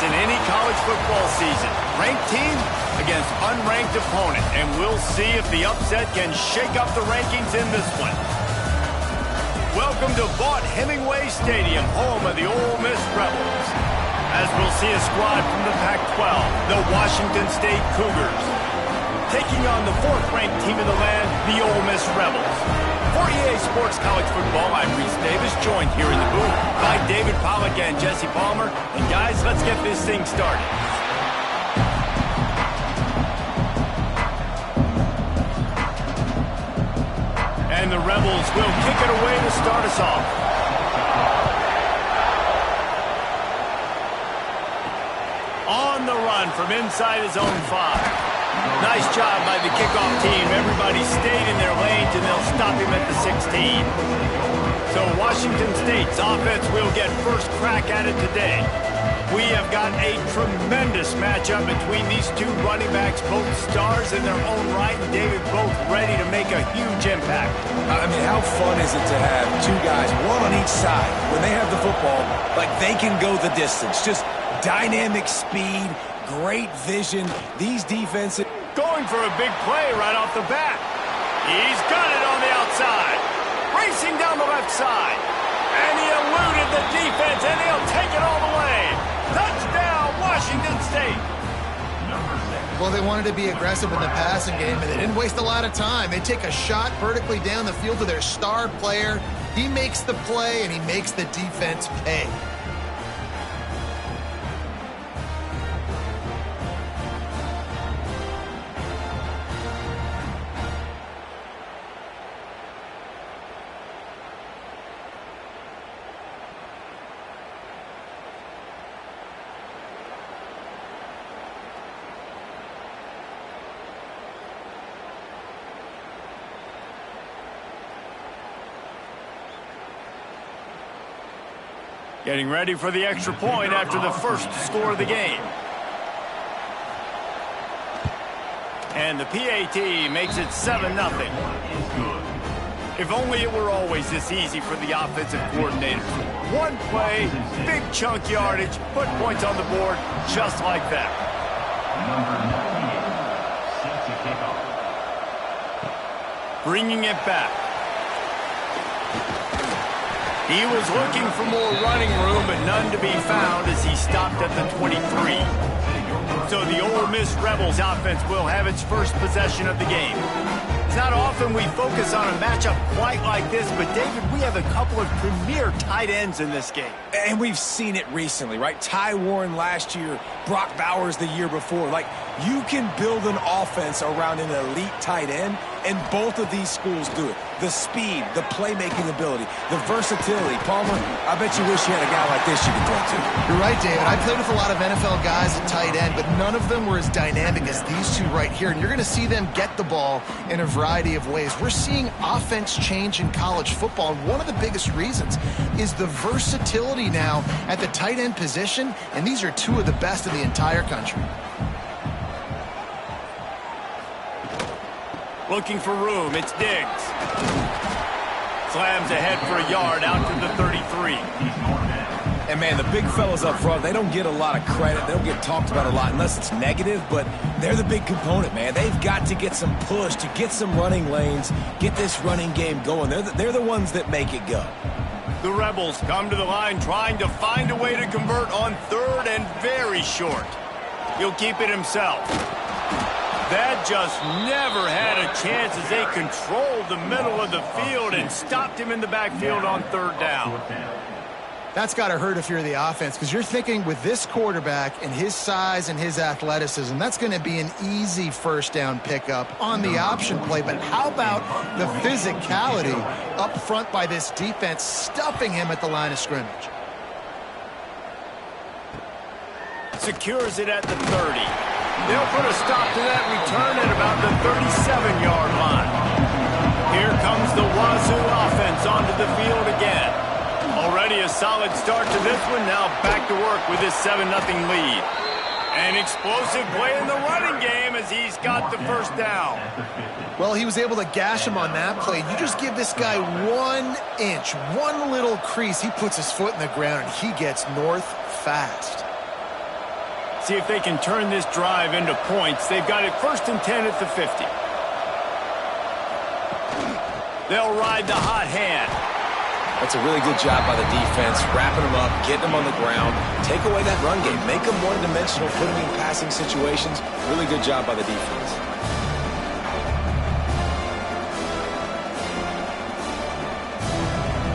in any college football season. Ranked team against unranked opponent, and we'll see if the upset can shake up the rankings in this one. Welcome to Vaught-Hemingway Stadium, home of the Ole Miss Rebels. As we'll see a squad from the Pac-12, the Washington State Cougars, taking on the fourth-ranked team in the land, the Ole Miss Rebels. For EA Sports College Football, I'm Reese Davis, joined here in the booth by David Pollack and Jesse Palmer. And guys, let's get this thing started. And the Rebels will kick it away to start us off. On the run from inside his own 5. Nice job by the kickoff team. Everybody stayed in their lanes, and they'll stop him at the 16. So Washington State's offense will get first crack at it today. We have got a tremendous matchup between these two running backs, both stars in their own right, and David, both ready to make a huge impact. I mean, how fun is it to have two guys, one on each side, when they have the football, like they can go the distance. Just dynamic speed, great vision. These defenses... Going for a big play right off the bat. He's got it on the outside. Racing down the left side. And he eluded the defense, and he'll take it all the way. Touchdown, Washington State. Well, they wanted to be aggressive in the passing game, and they didn't waste a lot of time. They take a shot vertically down the field to their star player. He makes the play, and he makes the defense pay. Getting ready for the extra point after the first score of the game. And the PAT makes it 7-0. If only it were always this easy for the offensive coordinators. One play, big chunk yardage, put points on the board just like that. Bringing it back. He was looking for more running room, but none to be found as he stopped at the 23. So the Ole Miss Rebels offense will have its first possession of the game. It's not often we focus on a matchup quite like this, but David, we have a couple of premier tight ends in this game. And we've seen it recently, right? Ty Warren last year, Brock Bowers the year before. Like, you can build an offense around an elite tight end, and both of these schools do it. The speed, the playmaking ability, the versatility. Palmer, I bet you wish you had a guy like this you could throw to. You're right, David. I played with a lot of NFL guys at tight end, but none of them were as dynamic as these two right here. And you're going to see them get the ball in a variety of ways. We're seeing offense change in college football, and one of the biggest reasons is the versatility now at the tight end position, and these are two of the best in the entire country. Looking for room, it's Diggs. Slams ahead for a yard out to the 33. And, man, the big fellas up front, they don't get a lot of credit. They don't get talked about a lot unless it's negative, but they're the big component, man. They've got to get some push, to get some running lanes, get this running game going. They're the ones that make it go. The Rebels come to the line trying to find a way to convert on third and very short. He'll keep it himself. That just never had a chance as they controlled the middle of the field and stopped him in the backfield on third down. That's got to hurt if you're the offense, because you're thinking with this quarterback and his size and his athleticism, that's going to be an easy first down pickup on the option play. But how about the physicality up front by this defense, stuffing him at the line of scrimmage? Secures it at the 30. They'll put a stop to that return at about the 37-yard line. Here comes the Wazoo offense onto the field again. Already a solid start to this one. Now back to work with his 7-0 lead. An explosive play in the running game as he's got the first down. Well, he was able to gash him on that play. You just give this guy 1 inch, one little crease. He puts his foot in the ground, and he gets north fast. see if they can turn this drive into points. They've got it 1st and 10 at the 50. They'll ride the hot hand. That's a really good job by the defense, wrapping them up, getting them on the ground, take away that run game, make them one-dimensional, put them in passing situations. Really good job by the defense.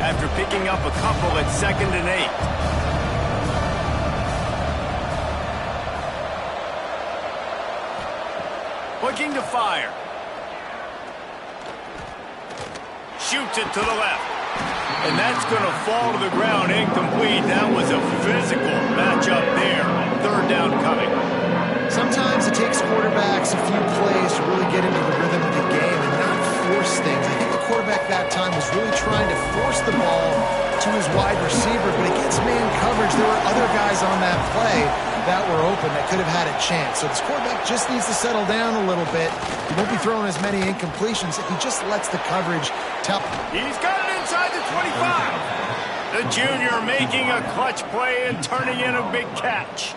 After picking up a couple at 2nd and 8. Looking to fire. Shoots it to the left. And that's going to fall to the ground incomplete. That was a physical matchup there. 3rd down coming. Sometimes it takes quarterbacks a few plays to really get into the rhythm of the game and not force things. I think the quarterback that time was really trying to force the ball to his wide receiver, but against man coverage, there were other guys on that play that were open that could have had a chance. So this quarterback just needs to settle down a little bit. He won't be throwing as many incompletions if he just lets the coverage tell. He's got it inside the 25. The junior making a clutch play and turning in a big catch.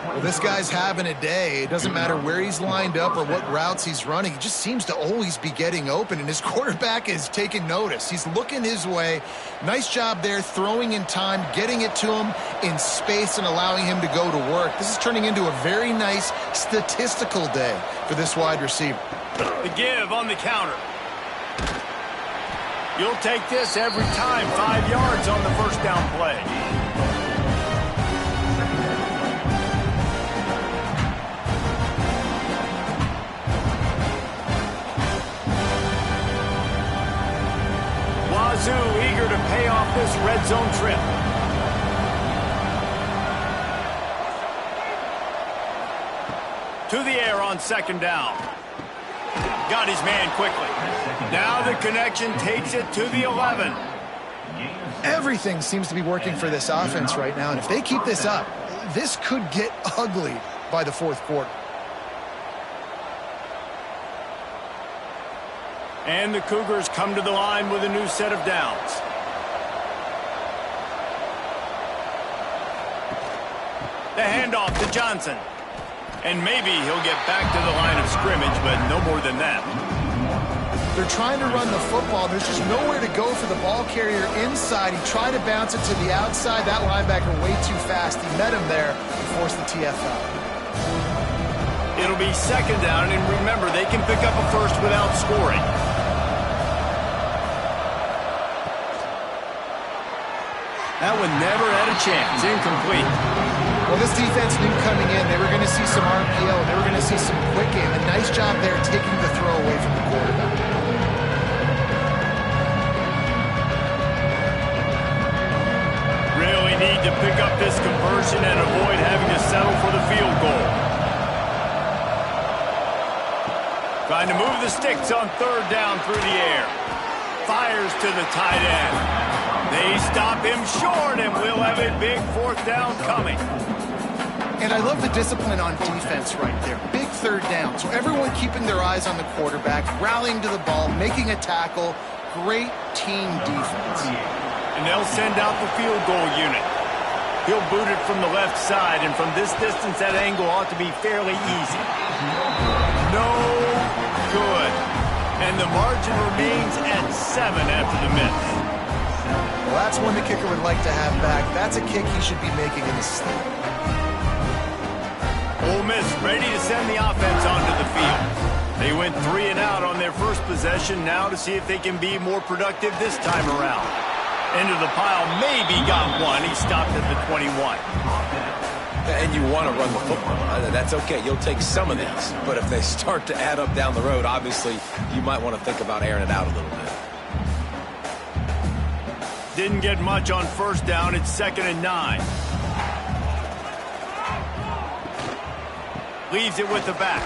Well, this guy's having a day. It doesn't matter where he's lined up or what routes he's running. He just seems to always be getting open, and his quarterback is taking notice. He's looking his way. Nice job there, throwing in time, getting it to him in space and allowing him to go to work. This is turning into a very nice statistical day for this wide receiver. The give on the counter. You'll take this every time. 5 yards on the 1st down play. Wazoo eager to pay off this red zone trip. To the air on 2nd down. Got his man quickly. Now the connection takes it to the 11. Everything seems to be working for this offense right now, and if they keep this up, this could get ugly by the 4th quarter. And the Cougars come to the line with a new set of downs. The handoff to Johnson. And maybe he'll get back to the line of scrimmage, but no more than that. They're trying to run the football. There's just nowhere to go for the ball carrier inside. He tried to bounce it to the outside. That linebacker way too fast. He met him there and forced the TFL. It'll be 2nd down, and remember, they can pick up a first without scoring. That one never had a chance. Incomplete. Well, this defense knew coming in they were going to see some RPO, and they were going to see some quick game. A nice job there taking the throw away from the quarterback. Really need to pick up this conversion and avoid having to settle for the field goal. Trying to move the sticks on 3rd down through the air. Fires to the tight end. They stop him short, and we'll have a big 4th down coming. And I love the discipline on defense right there. Big 3rd down. So everyone keeping their eyes on the quarterback, rallying to the ball, making a tackle. Great team defense. And they'll send out the field goal unit. He'll boot it from the left side, and from this distance, that angle ought to be fairly easy. No good. And the margin remains at 7 after the miss. Well, that's one the kicker would like to have back. That's a kick he should be making in the sleep. Ole Miss ready to send the offense onto the field. They went 3 and out on their first possession. Now to see if they can be more productive this time around. Into the pile, maybe got one. He stopped at the 21. And you want to run the football. That's okay. You'll take some of these. But if they start to add up down the road, obviously, you might want to think about airing it out a little bit. Didn't get much on 1st down. It's 2nd and 9. Leaves it with the back.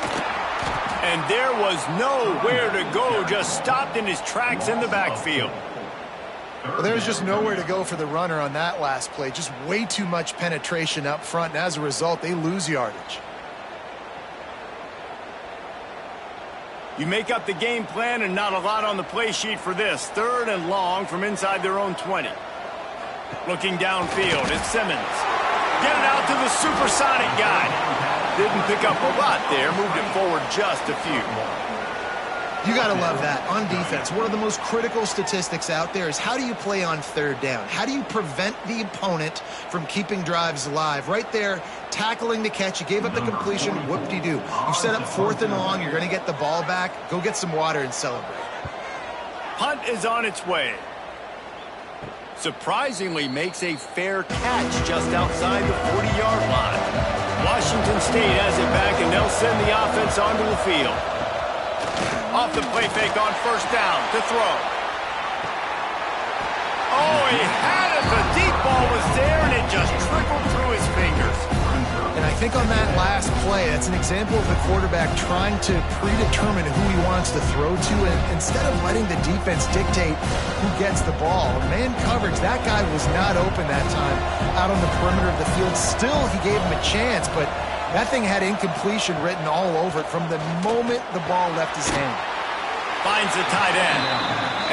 And there was nowhere to go. Just stopped in his tracks in the backfield. Well, there's just nowhere to go for the runner on that last play. Just way too much penetration up front, and as a result, they lose yardage. You make up the game plan, and not a lot on the play sheet for this. 3rd and long from inside their own 20. Looking downfield, it's Simmons. Get it out to the supersonic guy. didn't pick up a lot there, moved it forward just a few. You got to love that. On defense, one of the most critical statistics out there is how do you play on third down? How do you prevent the opponent from keeping drives alive? Right there, tackling the catch. You gave up the completion. Whoop-de-doo. You set up 4th and long. You're going to get the ball back. Go get some water and celebrate. Punt is on its way. Surprisingly makes a fair catch just outside the 40-yard line. Washington State has it back, and they'll send the offense onto the field. Off the play fake on 1st down to throw. Oh, he had it. The deep ball was there, and it just trickled through his fingers. And I think on that last play, that's an example of the quarterback trying to predetermine who he wants to throw to, and instead of letting the defense dictate who gets the ball. Man coverage, that guy was not open that time out on the perimeter of the field. Still, he gave him a chance, but that thing had incompletion written all over it from the moment the ball left his hand. Finds the tight end.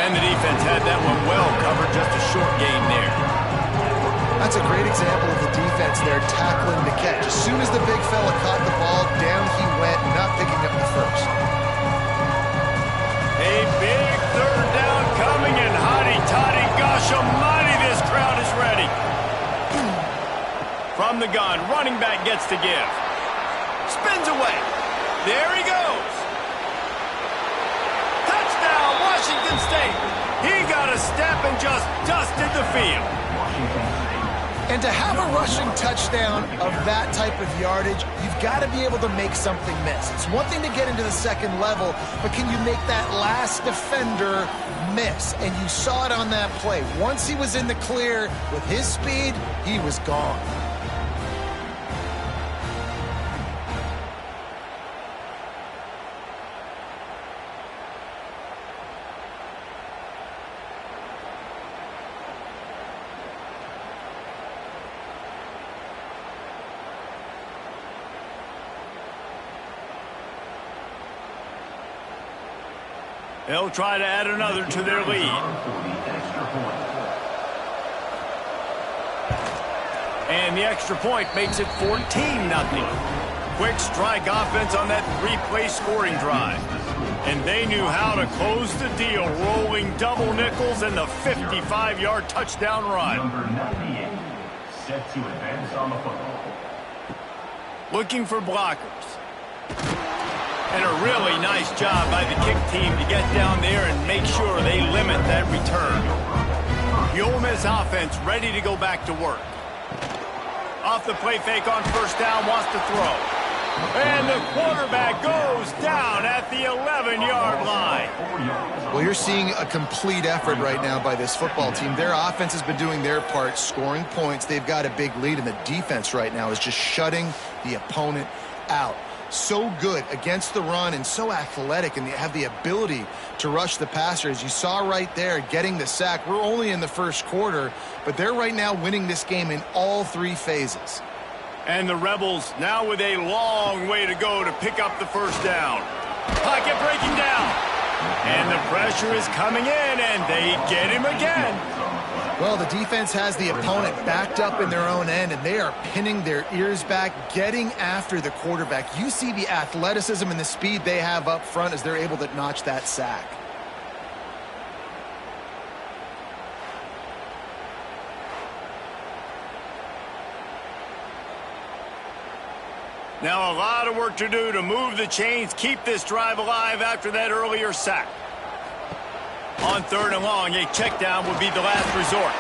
And the defense had that one well covered, just a short gain there. That's a great example of the defense there tackling the catch. As soon as the big fella caught the ball, down he went, not picking up the first. A big 3rd down coming, and hotty-toddy, gosh almighty, this crowd is ready. From the gun, running back gets to give. Spins away. There he goes. Touchdown, Washington State. He got a step and just dusted the field. And to have a rushing touchdown of that type of yardage, you've got to be able to make something miss. It's one thing to get into the second level, but can you make that last defender miss? And you saw it on that play. Once he was in the clear with his speed, he was gone. They'll try to add another to their lead. And the extra point makes it 14-0. Quick strike offense on that 3-play scoring drive. And they knew how to close the deal, rolling double nickels and the 55-yard touchdown run. Number 98, set to advance on the football. Looking for blockers. And a really nice job by the kick team to get down there and make sure they limit that return. The Ole Miss offense ready to go back to work. Off the play fake on 1st down, wants to throw. And the quarterback goes down at the 11-yard line. Well, you're seeing a complete effort right now by this football team. Their offense has been doing their part, scoring points. They've got a big lead, and the defense right now is just shutting the opponent out. So good against the run and so athletic, and they have the ability to rush the passer. As you saw right there, getting the sack. We're only in the first quarter, but they're right now winning this game in all 3 phases. And the Rebels now with a long way to go to pick up the 1st down. Pocket breaking down. And the pressure is coming in, and they get him again. Well, the defense has the opponent backed up in their own end, and they are pinning their ears back, getting after the quarterback. You see the athleticism and the speed they have up front as they're able to notch that sack. Now a lot of work to do to move the chains, keep this drive alive after that earlier sack. On 3rd and long, a check down would be the last resort.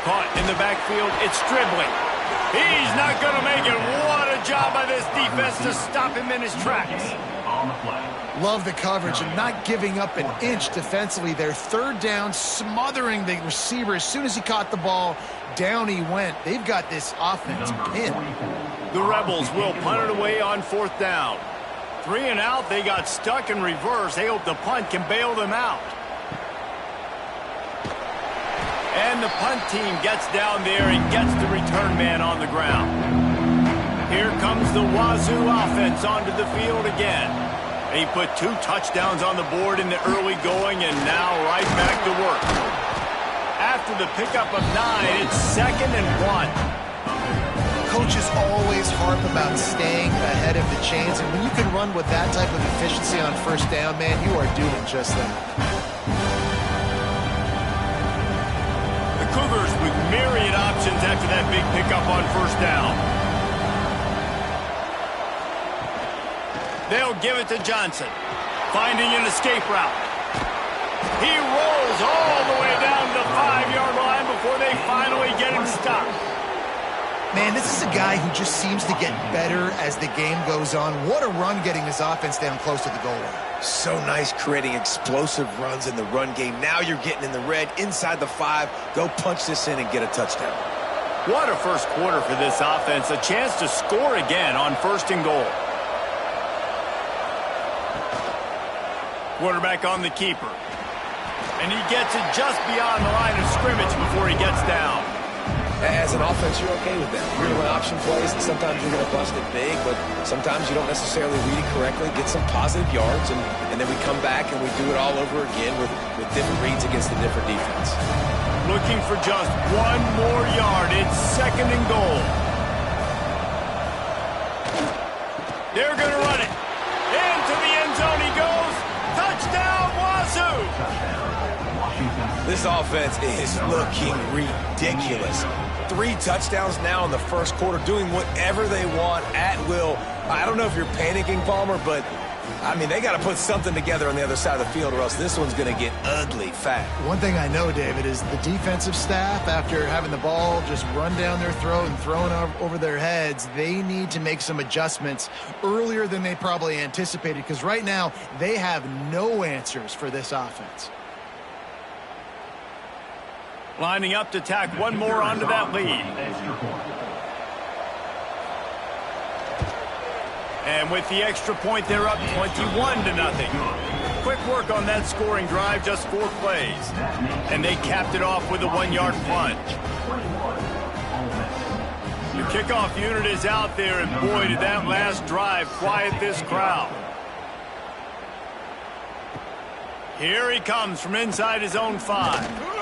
Caught in the backfield, it's Stribling. He's not going to make it. What a job by this defense to stop him in his tracks. Love the coverage and not giving up an inch defensively. Their 3rd down, smothering the receiver. As soon as he caught the ball, down he went. They've got this offense pinned. The Rebels will punt it away on 4th down. 3 and out, they got stuck in reverse. They hope the punt can bail them out. And the punt team gets down there and gets the return man on the ground. Here comes the Wazoo offense onto the field again. They put 2 touchdowns on the board in the early going, and now right back to work. After the pickup of 9, it's 2nd and 1. coaches always harp about staying ahead of the chains, and when you can run with that type of efficiency on first down, man, you are doing just that. The Cougars with myriad options after that big pickup on first down. They'll give it to Johnson, finding an escape route. He rolls all the way down the 5-yard line before they finally get him stopped. Man, this is a guy who just seems to get better as the game goes on. What a run getting his offense down close to the goal line. So nice creating explosive runs in the run game. Now you're getting in the red, inside the 5. Go punch this in and get a touchdown. What a first quarter for this offense. A chance to score again on first and goal. Quarterback on the keeper. And he gets it just beyond the line of scrimmage before he gets down. As an offense, you're okay with that. You're going to run option plays, and sometimes you're going to bust it big, but sometimes you don't necessarily read it correctly, get some positive yards, and then we come back and we do it all over again with different reads against a different defense. Looking for just one more yard. It's second and goal. They're going to run it. Into the end zone he goes. Touchdown, Wazoo! This offense is looking ridiculous. 3 touchdowns now in the first quarter, doing whatever they want at will. I don't know if you're panicking, Palmer, but, I mean, they got to put something together on the other side of the field or else this one's going to get ugly fast. One thing I know, David, is the defensive staff, after having the ball just run down their throat and thrown over their heads, they need to make some adjustments earlier than they probably anticipated, because right now they have no answers for this offense. Lining up to tack one more onto that lead. And with the extra point, they're up 21-0. Quick work on that scoring drive, just 4 plays. And they capped it off with a 1-yard plunge. The kickoff unit is out there, and boy, did that last drive quiet this crowd. Here he comes from inside his own 5.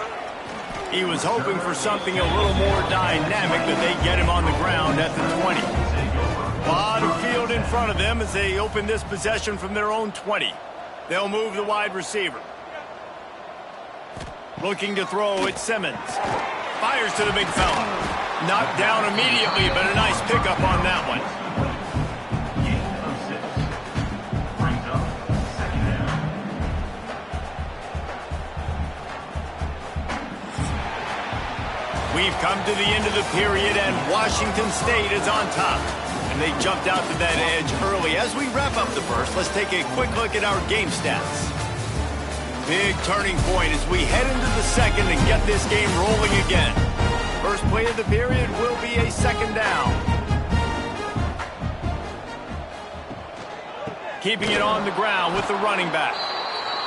He was hoping for something a little more dynamic, but they get him on the ground at the 20. A lot of field in front of them as they open this possession from their own 20. They'll move the wide receiver. Looking to throw, it's Simmons. Fires to the big fella. Knocked down immediately, but a nice pickup on that one. We've come to the end of the period, and Washington State is on top. And they jumped out to that edge early. As we wrap up the first, let's take a quick look at our game stats. Big turning point as we head into the second and get this game rolling again. First play of the period will be a second down. Keeping it on the ground with the running back.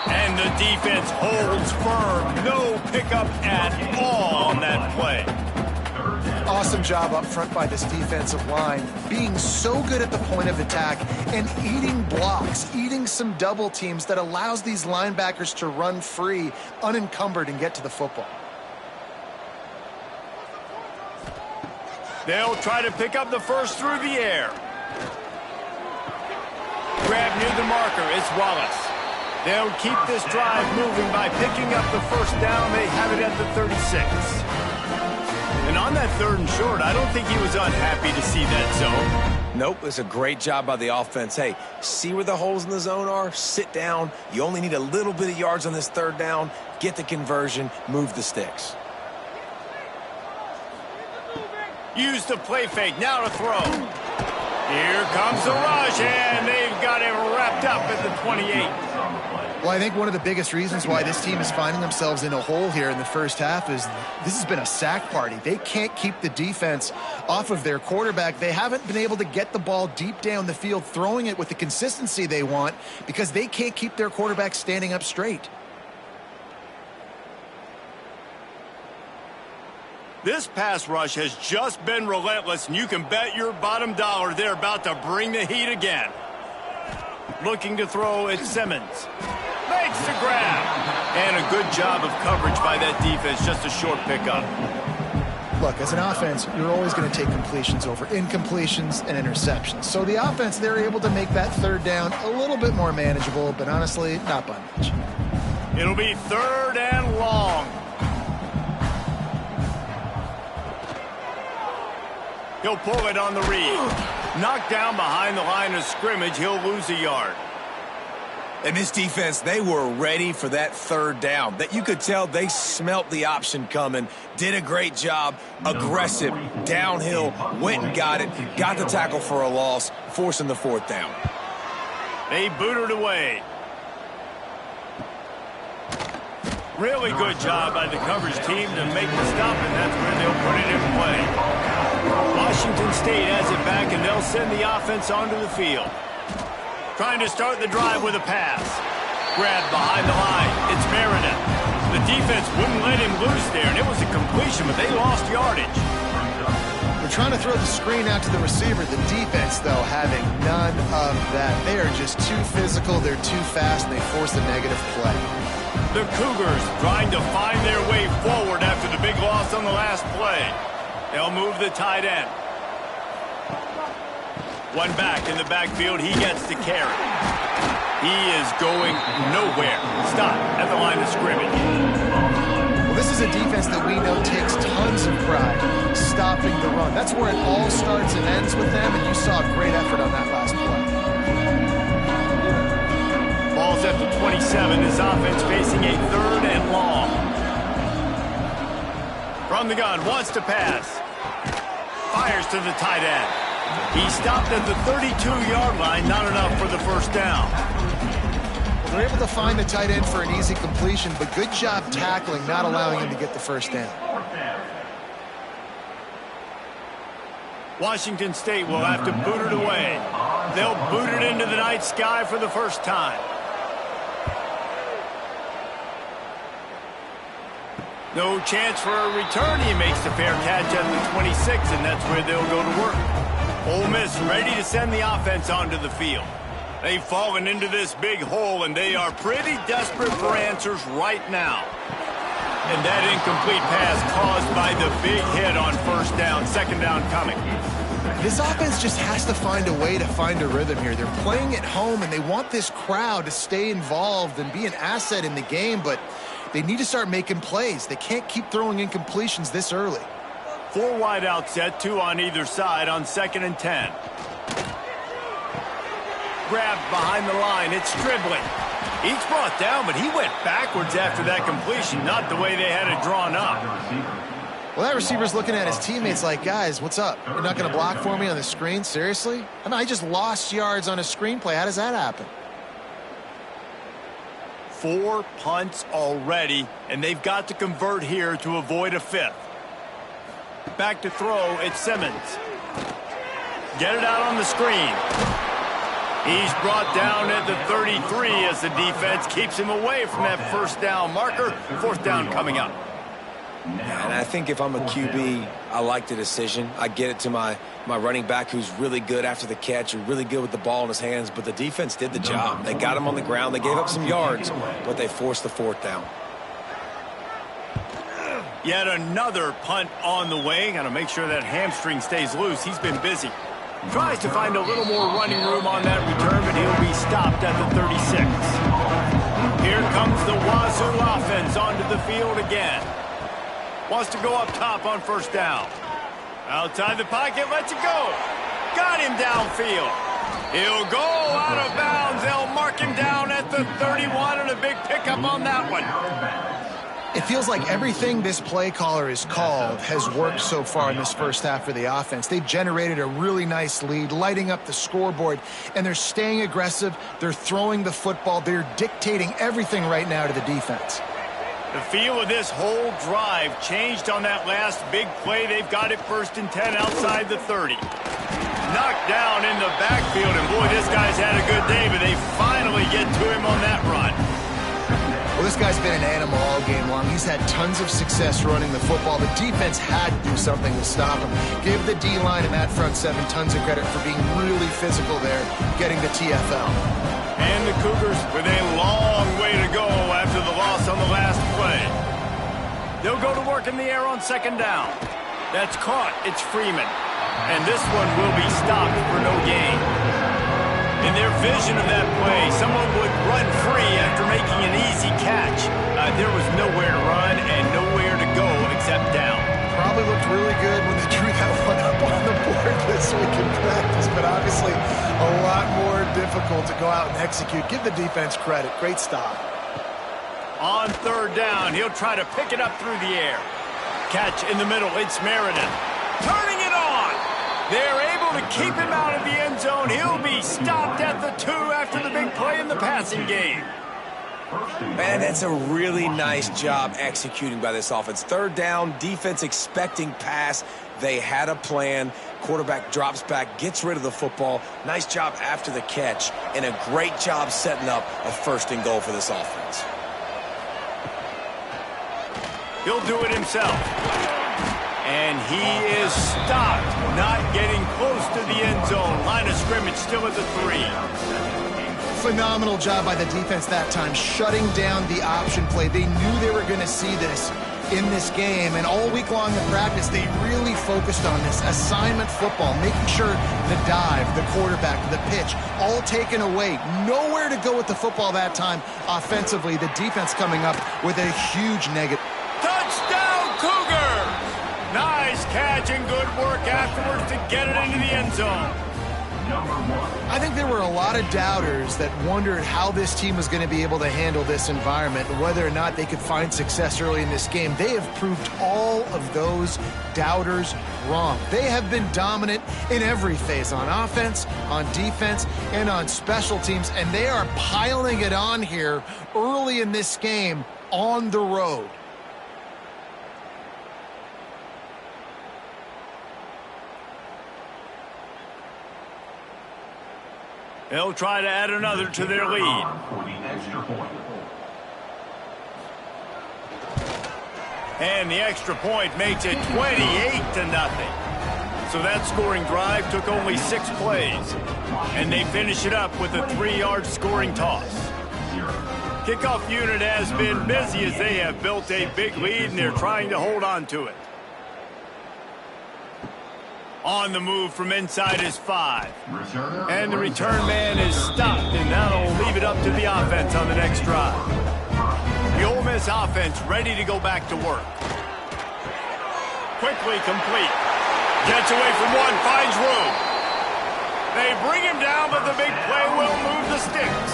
And the defense holds firm. No pickup at all on that play. Awesome job up front by this defensive line, being so good at the point of attack and eating blocks, eating some double teams that allows these linebackers to run free, unencumbered, and get to the football. They'll try to pick up the first through the air. Grab near the marker. It's Wallace. They'll keep this drive moving by picking up the first down. They have it at the 36. And on that 3rd and short, I don't think he was unhappy to see that zone. Nope, it's a great job by the offense. Hey, see where the holes in the zone are? Sit down. You only need a little bit of yards on this 3rd down. Get the conversion. Move the sticks. Use the play fake. Now to throw. Here comes the rush, and they've got him wrapped up at the 28. Well, I think one of the biggest reasons why this team is finding themselves in a hole here in the first half is this has been a sack party. They can't keep the defense off of their quarterback. They haven't been able to get the ball deep down the field, throwing it with the consistency they want because they can't keep their quarterback standing up straight. This pass rush has just been relentless, and you can bet your bottom dollar they're about to bring the heat again. Looking to throw, it's Simmons. Makes the grab. And a good job of coverage by that defense, just a short pickup. look, as an offense, you're always going to take completions over incompletions and interceptions. So the offense, they're able to make that third down a little bit more manageable, but honestly, not by much. It'll be 3rd and long. He'll pull it on the read. Knocked down behind the line of scrimmage. He'll lose a yard. And this defense, they were ready for that 3rd down. That you could tell they smelt the option coming, did a great job, aggressive, downhill, went and got it, got the tackle for a loss, forcing the 4th down. They booted away. Really good job by the coverage team to make the stop, and that's where they'll put it in play. Washington State has it back, and they'll send the offense onto the field. Trying to start the drive with a pass. Grabbed behind the line. It's Meredith. The defense wouldn't let him loose there, and it was a completion, but they lost yardage. They're trying to throw the screen out to the receiver. The defense, though, having none of that. They are just too physical. They're too fast, and they force a negative play. The Cougars trying to find their way forward after the big loss on the last play. They'll move the tight end. One back in the backfield. He gets the carry. He is going nowhere. Stop at the line of scrimmage. Well, this is a defense that we know takes tons of pride stopping the run. That's where it all starts and ends with them, and you saw a great effort on that last play. Ball's at the 27. This offense facing a 3rd and long. From the gun, wants to pass. Fires to the tight end. He stopped at the 32-yard line, not enough for the 1st down. They're able to find the tight end for an easy completion, but good job tackling, not allowing him to get the 1st down. Washington State will have to boot it away. They'll boot it into the night sky for the 1st time. No chance for a return. He makes the fair catch at the 26, and that's where they'll go to work. Ole Miss ready to send the offense onto the field. They've fallen into this big hole, and they are pretty desperate for answers right now. And that incomplete pass caused by the big hit on 1st down, 2nd down coming. This offense just has to find a way to find a rhythm here. They're playing at home, and they want this crowd to stay involved and be an asset in the game, but they need to start making plays. They can't keep throwing incompletions this early. 4 wide out set, 2 on either side on 2nd and 10. Grabbed behind the line. It's Stribling. He's brought down, but he went backwards after that completion, not the way they had it drawn up. Well, that receiver's looking at his teammates like, guys, what's up? You're not going to block for me on the screen? Seriously? I mean, I just lost yards on a screenplay. How does that happen? 4 punts already, and they've got to convert here to avoid a 5th. Back to throw, it's Simmons. Get it out on the screen. He's brought down at the 33 as the defense keeps him away from that 1st down marker. 4th down coming up. And I think if I'm a QB, I like the decision. I get it to my running back who's really good after the catch, or really good with the ball in his hands, but the defense did the job. They got him on the ground. They gave up some yards, but they forced the 4th down. Yet another punt on the way. Got to make sure that hamstring stays loose. He's been busy. Tries to find a little more running room on that return, but he'll be stopped at the 36. Here comes the Wazoo offense onto the field again. Wants to go up top on 1st down. Outside the pocket, lets it go. Got him downfield. He'll go out of bounds. They'll mark him down at the 31, and a big pickup on that one. It feels like everything this play caller has called has worked so far in this 1st half for the offense. They've generated a really nice lead, lighting up the scoreboard, and they're staying aggressive. They're throwing the football. They're dictating everything right now to the defense. The feel of this whole drive changed on that last big play. They've got it 1st and 10 outside the 30. Knocked down in the backfield, and boy, this guy's had a good day, but they finally get to him on that run. Well, this guy's been an animal all game long. He's had tons of success running the football. The defense had to do something to stop him. Give the D-line and that front 7 tons of credit for being really physical there, getting the TFL. And the Cougars with a long way to go after the loss on the last play. They'll go to work in the air on 2nd down. That's caught. It's Freeman. And this one will be stopped for no gain. In their vision of that play, someone would run free after making an easy catch. There was nowhere to run and nowhere to go except down. Probably looked really good when they drew that one up on the board this week in practice, but obviously a lot more difficult to go out and execute. Give the defense credit. Great stop. On third down, he'll try to pick it up through the air. Catch in the middle, it's Meredith. Turning it on! They're able to keep him out of the end zone. He'll be stopped at the 2 after the big play in the passing game. Man, that's a really nice job executing by this offense. Third down, defense expecting pass. They had a plan. Quarterback drops back, gets rid of the football. Nice job after the catch, and a great job setting up a 1st and goal for this offense. He'll do it himself. And he is stopped, not getting close to the end zone. Line of scrimmage still at the 3. Phenomenal job by the defense that time, shutting down the option play. They knew they were going to see this in this game, and all week long in practice, they really focused on this assignment football, making sure the dive, the quarterback, the pitch, all taken away. Nowhere to go with the football that time offensively. The defense coming up with a huge negative. Touchdown, Cougars! Nice catch and good work afterwards to get it into the end zone. I think there were a lot of doubters that wondered how this team was going to be able to handle this environment and whether or not they could find success early in this game. They have proved all of those doubters wrong. They have been dominant in every phase, on offense, on defense, and on special teams, and they are piling it on here early in this game on the road. They'll try to add another to their lead. And the extra point makes it 28-0. So that scoring drive took only 6 plays. And they finish it up with a 3-yard scoring toss. Kickoff unit has been busy as they have built a big lead and they're trying to hold on to it. On the move from inside is 5. And the return man is stopped, and that'll leave it up to the offense on the next drive. The Ole Miss offense ready to go back to work. Quickly complete. Gets away from one, finds room. They bring him down, but the big play will move the sticks.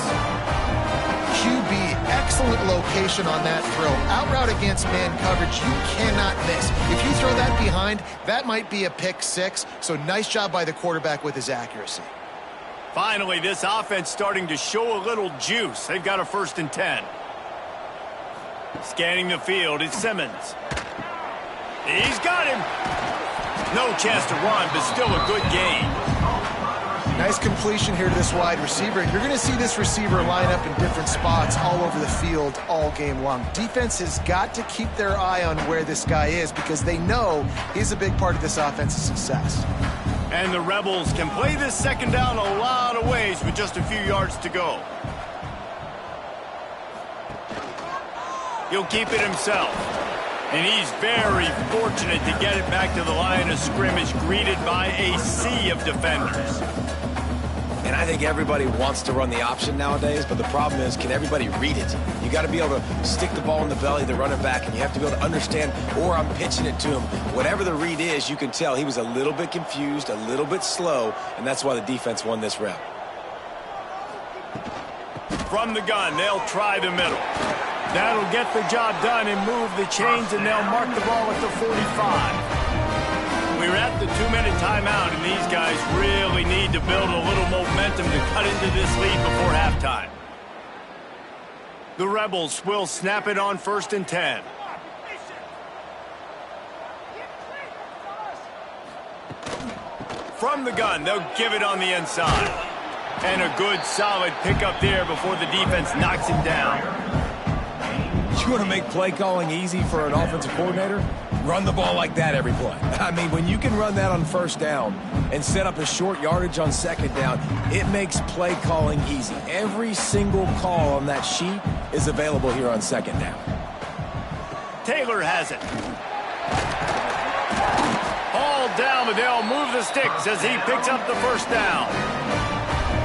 QB, excellent location on that throw. Out route against man coverage, you cannot miss. If you throw that behind, that might be a pick 6. So nice job by the quarterback with his accuracy. Finally, this offense starting to show a little juice. They've got a 1st and 10. Scanning the field, it's Simmons. He's got him. No chance to run, but still a good gain. Nice completion here to this wide receiver. You're going to see this receiver line up in different spots all over the field all game long. Defense has got to keep their eye on where this guy is because they know he's a big part of this offense's success. And the Rebels can play this 2nd down a lot of ways with just a few yards to go. He'll keep it himself. And he's very fortunate to get it back to the line of scrimmage, greeted by a sea of defenders. And I think everybody wants to run the option nowadays, but the problem is, can everybody read it? You got to be able to stick the ball in the belly of the running back, and you have to be able to understand, or I'm pitching it to him. Whatever the read is, you can tell he was a little bit confused, a little bit slow, and that's why the defense won this rep. From the gun, they'll try the middle. That'll get the job done and move the chains, and they'll mark the ball at the 45. We're at the 2-minute timeout, and these guys really need to build a little momentum to cut into this lead before halftime. The Rebels will snap it on 1st and 10. From the gun, they'll give it on the inside. And a good, solid pickup there before the defense knocks him down. You want to make play calling easy for an offensive coordinator? Run the ball like that every play. I mean, when you can run that on 1st down and set up a short yardage on 2nd down, it makes play calling easy. Every single call on that sheet is available here on 2nd down. Taylor has it. ball down, but they'll move the sticks as he picks up the first down.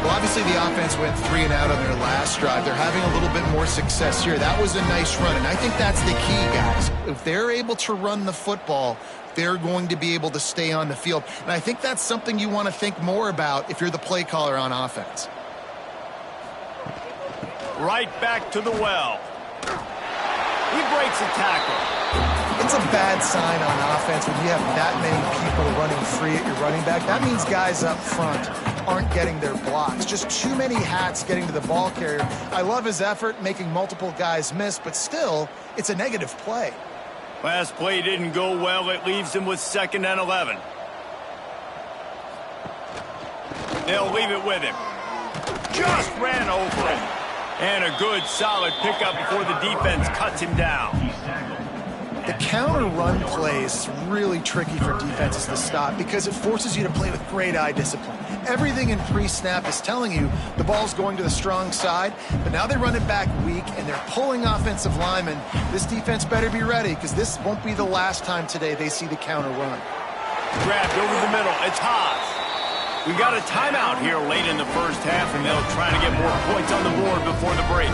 Well, obviously the offense went 3 and out on their last drive. They're having a little bit more success here. That was a nice run, and I think that's the key, guys. If they're able to run the football, they're going to be able to stay on the field. And I think that's something you want to think more about if you're the play caller on offense. Right back to the well. He breaks a tackle. It's a bad sign on offense when you have that many people running free at your running back. That means guys up front aren't getting their blocks. Just too many hats getting to the ball carrier. I love his effort, making multiple guys miss, but still, it's a negative play. Last play didn't go well. It leaves him with 2nd and 11. They'll leave it with him. Just ran over him. And a good, solid pickup before the defense cuts him down. The counter run play is really tricky for defenses to stop because it forces you to play with great eye discipline. Everything in pre-snap is telling you the ball's going to the strong side, but now they run it back weak and they're pulling offensive linemen. This defense better be ready because this won't be the last time today they see the counter run. Grabbed over the middle. It's Haas. We got a timeout here late in the first half, and they'll try to get more points on the board before the break.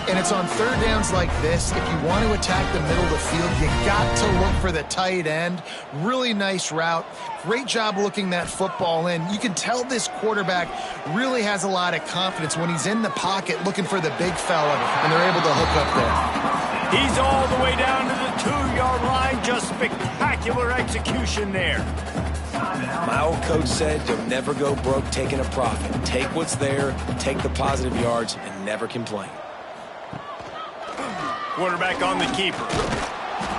And it's on 3rd downs like this. If you want to attack the middle of the field, you got to look for the tight end. Really nice route. Great job looking that football in. You can tell this quarterback really has a lot of confidence when he's in the pocket looking for the big fella, and they're able to hook up there. He's all the way down to the 2-yard line. Just spectacular execution there. My old coach said you'll never go broke taking a profit. Take what's there, take the positive yards, and never complain. Quarterback on the keeper.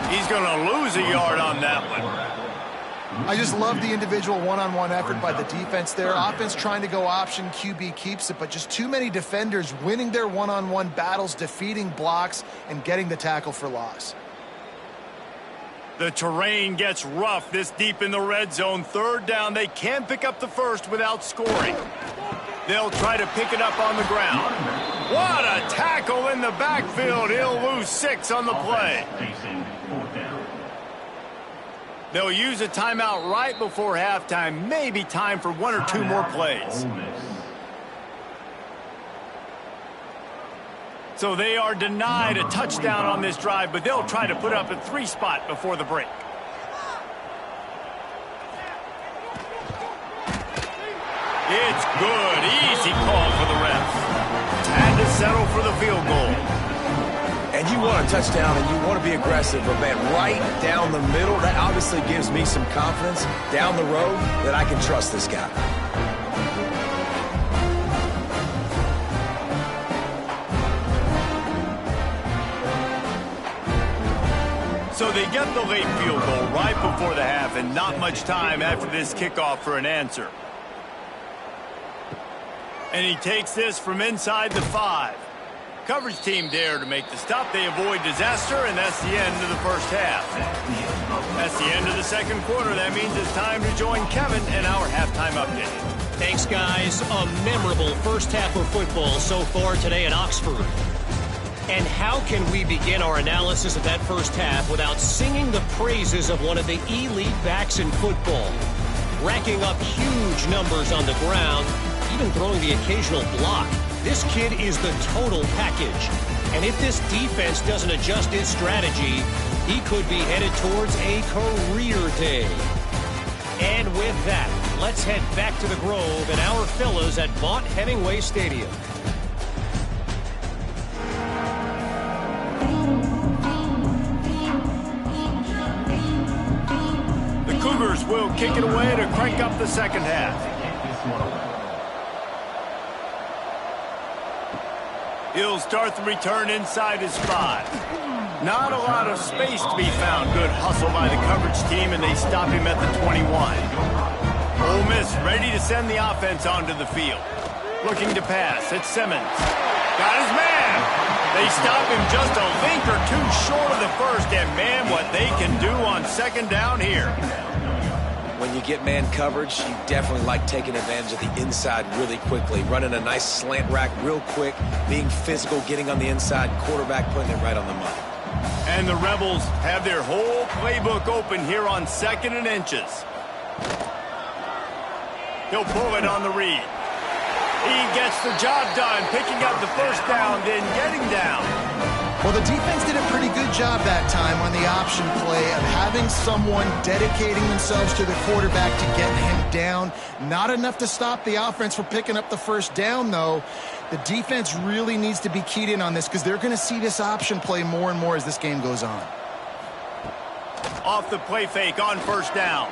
He's going to lose a yard on that one. I just love the individual one-on-one effort by the defense there. Offense trying to go option, QB keeps it, but just too many defenders winning their one-on-one battles, defeating blocks, and getting the tackle for loss. The terrain gets rough this deep in the red zone. 3rd down. They can't pick up the first without scoring. They'll try to pick it up on the ground. What a tackle in the backfield. He'll lose 6 on the play. They'll use a timeout right before halftime. Maybe time for 1 or 2 more plays. So they are denied a touchdown on this drive, but they'll try to put up a 3 spot before the break. It's good. Easy call for the refs. Had to settle for the field goal. And you want a touchdown and you want to be aggressive, but man, right down the middle, that obviously gives me some confidence down the road that I can trust this guy. So they get the late field goal right before the half, and not much time after this kickoff for an answer. And he takes this from inside the 5. Coverage team there to make the stop. They avoid disaster, and that's the end of the first half. That's the end of the 2nd quarter. That means it's time to join Kevin in our halftime update. Thanks, guys. A memorable first half of football so far today at Oxford. And how can we begin our analysis of that first half without singing the praises of one of the elite backs in football? Racking up huge numbers on the ground, even throwing the occasional block. This kid is the total package. And if this defense doesn't adjust its strategy, he could be headed towards a career day. And with that, let's head back to the Grove and our fellas at Vaught Hemingway Stadium. The Cougars will kick it away to crank up the second half. He'll start the return inside his 5. Not a lot of space to be found. Good hustle by the coverage team, and they stop him at the 21. Ole Miss ready to send the offense onto the field. Looking to pass. It's Simmons. Got his man. They stop him just a link or 2 short of the first, and man, what they can do on 2nd down here. When you get man coverage, you definitely like taking advantage of the inside really quickly. Running a nice slant rack real quick, being physical, getting on the inside, quarterback putting it right on the money. And the Rebels have their whole playbook open here on 2nd and inches. He'll pull it on the read. He gets the job done, picking up the first down, then getting down. Well, the defense did a pretty good job that time on the option play of having someone dedicating themselves to the quarterback to get him down. Not enough to stop the offense from picking up the first down, though. The defense really needs to be keyed in on this because they're going to see this option play more and more as this game goes on. Off the play fake on first down.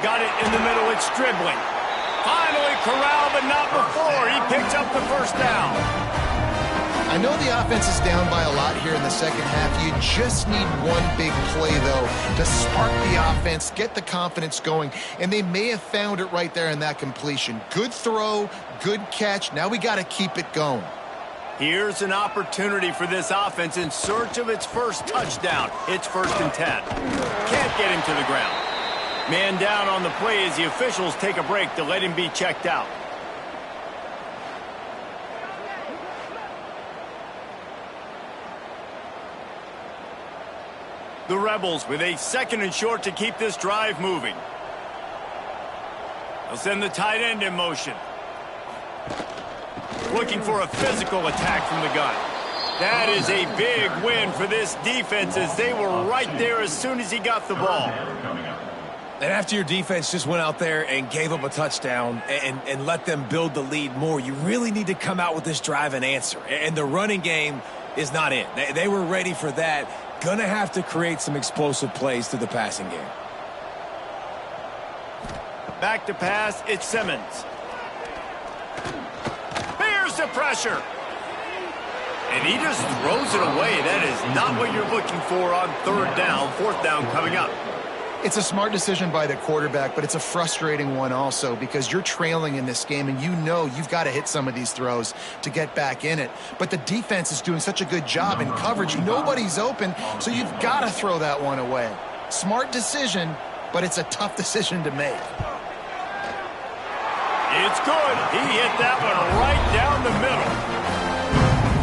Got it in the middle. It's dribbling. Finally corralled, but not before. He picks up the first down. I know the offense is down by a lot here in the second half. You just need one big play, though, to spark the offense, get the confidence going, and they may have found it right there in that completion. Good throw, good catch. Now we got to keep it going. Here's an opportunity for this offense in search of its first touchdown. It's 1st and 10. Can't get him to the ground. Man down on the play as the officials take a break to let him be checked out. The Rebels with a 2nd and short to keep this drive moving. They'll send the tight end in motion. Looking for a physical attack from the gun. That is a big win for this defense as they were right there as soon as he got the ball. And after your defense just went out there and gave up a touchdown and let them build the lead more, you really need to come out with this drive and answer. And the running game is not in. They were ready for that. Gonna have to create some explosive plays through the passing game. Back to pass, it's Simmons. Bears the pressure. And he just throws it away. That is not what you're looking for on 3rd down, 4th down coming up. It's a smart decision by the quarterback, but it's a frustrating one also because you're trailing in this game and you know you've got to hit some of these throws to get back in it. But the defense is doing such a good job in coverage. Nobody's open, so you've got to throw that one away. Smart decision, but it's a tough decision to make. It's good. He hit that one right down the middle.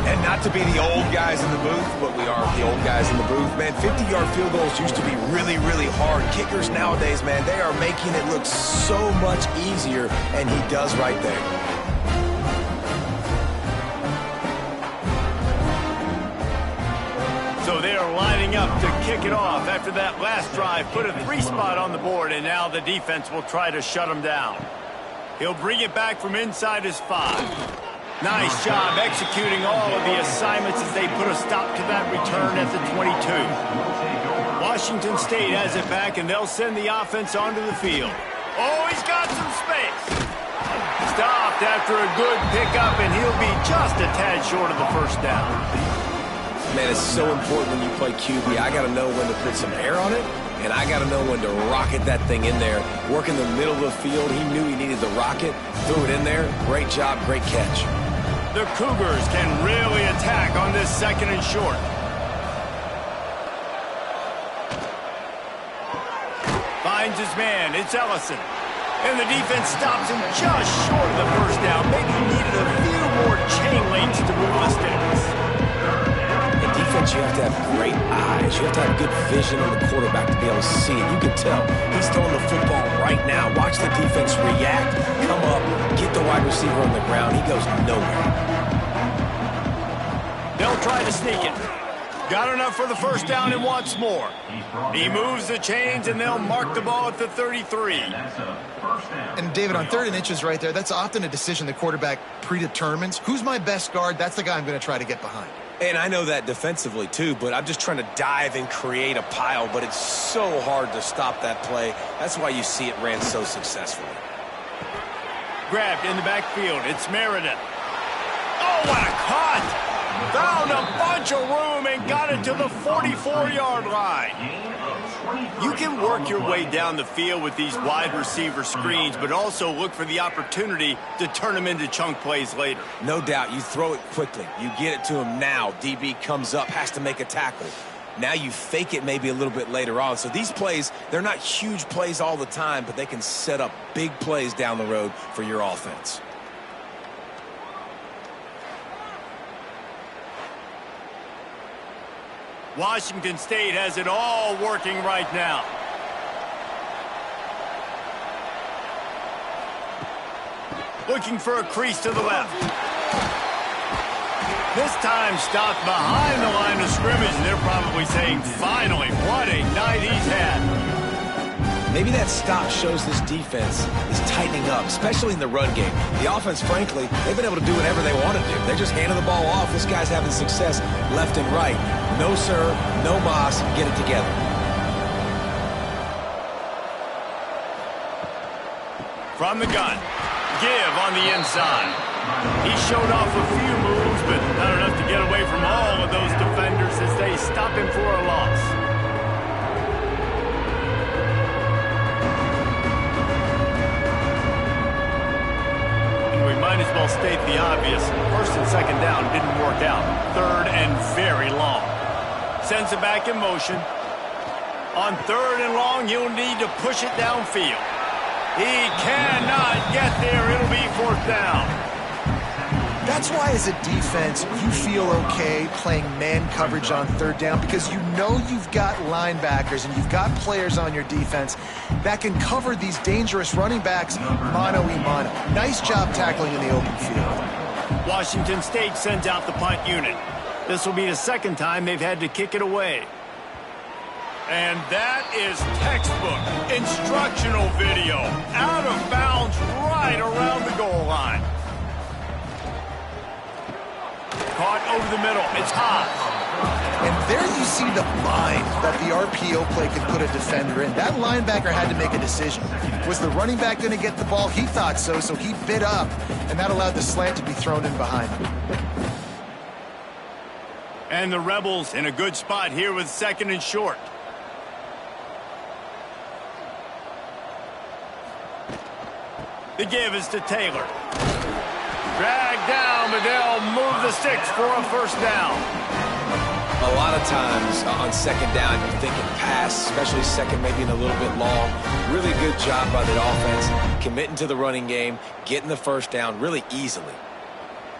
And not to be the old guys in the booth, but we are the old guys in the booth. Man, 50-yard field goals used to be really, really hard. Kickers nowadays, man, they are making it look so much easier, and he does right there. So they are lining up to kick it off after that last drive. Put a 3-spot on the board, and now the defense will try to shut him down. He'll bring it back from inside his 5. Nice job executing all of the assignments as they put a stop to that return at the 22. Washington State has it back, and they'll send the offense onto the field. Oh, he's got some space. Stopped after a good pickup, and he'll be just a tad short of the first down. Man, it's so important when you play QB. I got to know when to put some air on it, and I got to know when to rocket that thing in there. Work in the middle of the field. He knew he needed the rocket. Threw it in there. Great job, great catch. The Cougars can really attack on this 2nd and short. Finds his man. It's Ellison. And the defense stops him just short of the first down. Maybe needed a few more chain links to move the sticks. In defense, you have to have great eyes. You have to have good vision on the quarterback to be able to see it. You can tell he's throwing the football right now. Watch the defense react, come up, get the wide receiver on the ground. He goes nowhere. They'll try to sneak it. Got enough for the first down and wants more. He moves the chains, and they'll mark the ball at the 33. And, David, on 3rd and inches right there, that's often a decision the quarterback predetermines. Who's my best guard? That's the guy I'm going to try to get behind. And I know that defensively, too, but I'm just trying to dive and create a pile, but it's so hard to stop that play. That's why you see it ran so successfully. Grabbed in the backfield. It's Meredith. Oh, what a cut! Found a bunch of room and got it to the 44-yard line. You can work your way down the field with these wide receiver screens, but also look for the opportunity to turn them into chunk plays later. No doubt. You throw it quickly. You get it to him now. DB comes up, has to make a tackle. Now you fake it maybe a little bit later on. So these plays, they're not huge plays all the time, but they can set up big plays down the road for your offense. Washington State has it all working right now. looking for a crease to the left. This time stopped behind the line of scrimmage, and they're probably saying, finally, what a night he's had. Maybe that stop shows this defense is tightening up, especially in the run game. The offense, frankly, they've been able to do whatever they want to do. They're just handing the ball off. This guy's having success left and right. No sir, no mas, get it together. From the gun, give on the inside. He showed off a few moves, but not enough to get away from all of those defenders as they stop him for a loss. Might as well state the obvious. First and second down didn't work out. Third and very long. Sends it back in motion. On third and long, he'll need to push it downfield. He cannot get there. It'll be fourth down. That's why as a defense, you feel okay playing man coverage on third down because you know you've got linebackers and you've got players on your defense that can cover these dangerous running backs mano-a-mano. Nice job tackling in the open field. Washington State sends out the punt unit. This will be the second time they've had to kick it away. And that is textbook instructional video. Out of bounds right around the goal line. Caught over the middle. It's hot. And there you see the mind that the RPO play can put a defender in. That linebacker had to make a decision. Was the running back going to get the ball? He thought so, so he bit up, and that allowed the slant to be thrown in behind him. And the Rebels in a good spot here with second and short. The give is to Taylor. Dragged down, but they'll move the sticks for a first down. A lot of times on second down, you're thinking pass, especially second, maybe in a little bit long. Really good job by the offense, committing to the running game, getting the first down really easily.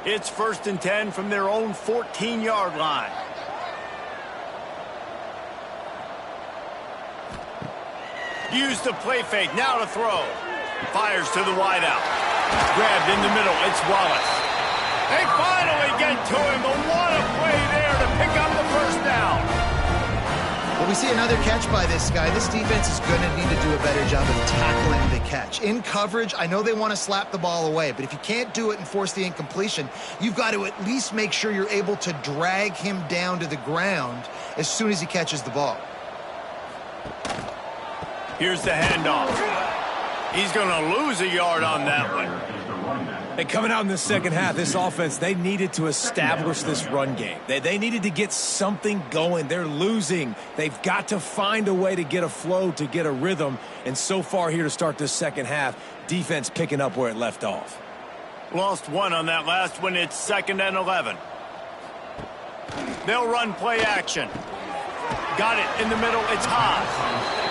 It's first and 10 from their own 14-yard line. Use the play fake, now to throw. Fires to the wideout. Grabbed in the middle, it's Wallace. They finally get to him, but what a play there to pick up the first down. Well, we see another catch by this guy. This defense is going to need to do a better job of tackling the catch. In coverage, I know they want to slap the ball away, but if you can't do it and force the incompletion, you've got to at least make sure you're able to drag him down to the ground as soon as he catches the ball. Here's the handoff. He's going to lose a yard on that one. And coming out in the second half, this offense, they needed to establish this run game. They needed to get something going. They're losing. They've got to find a way to get a flow, to get a rhythm. And so far here to start this second half, defense picking up where it left off. Lost one on that last one. It's 2nd and 11. They'll run play action. Got it in the middle. It's high.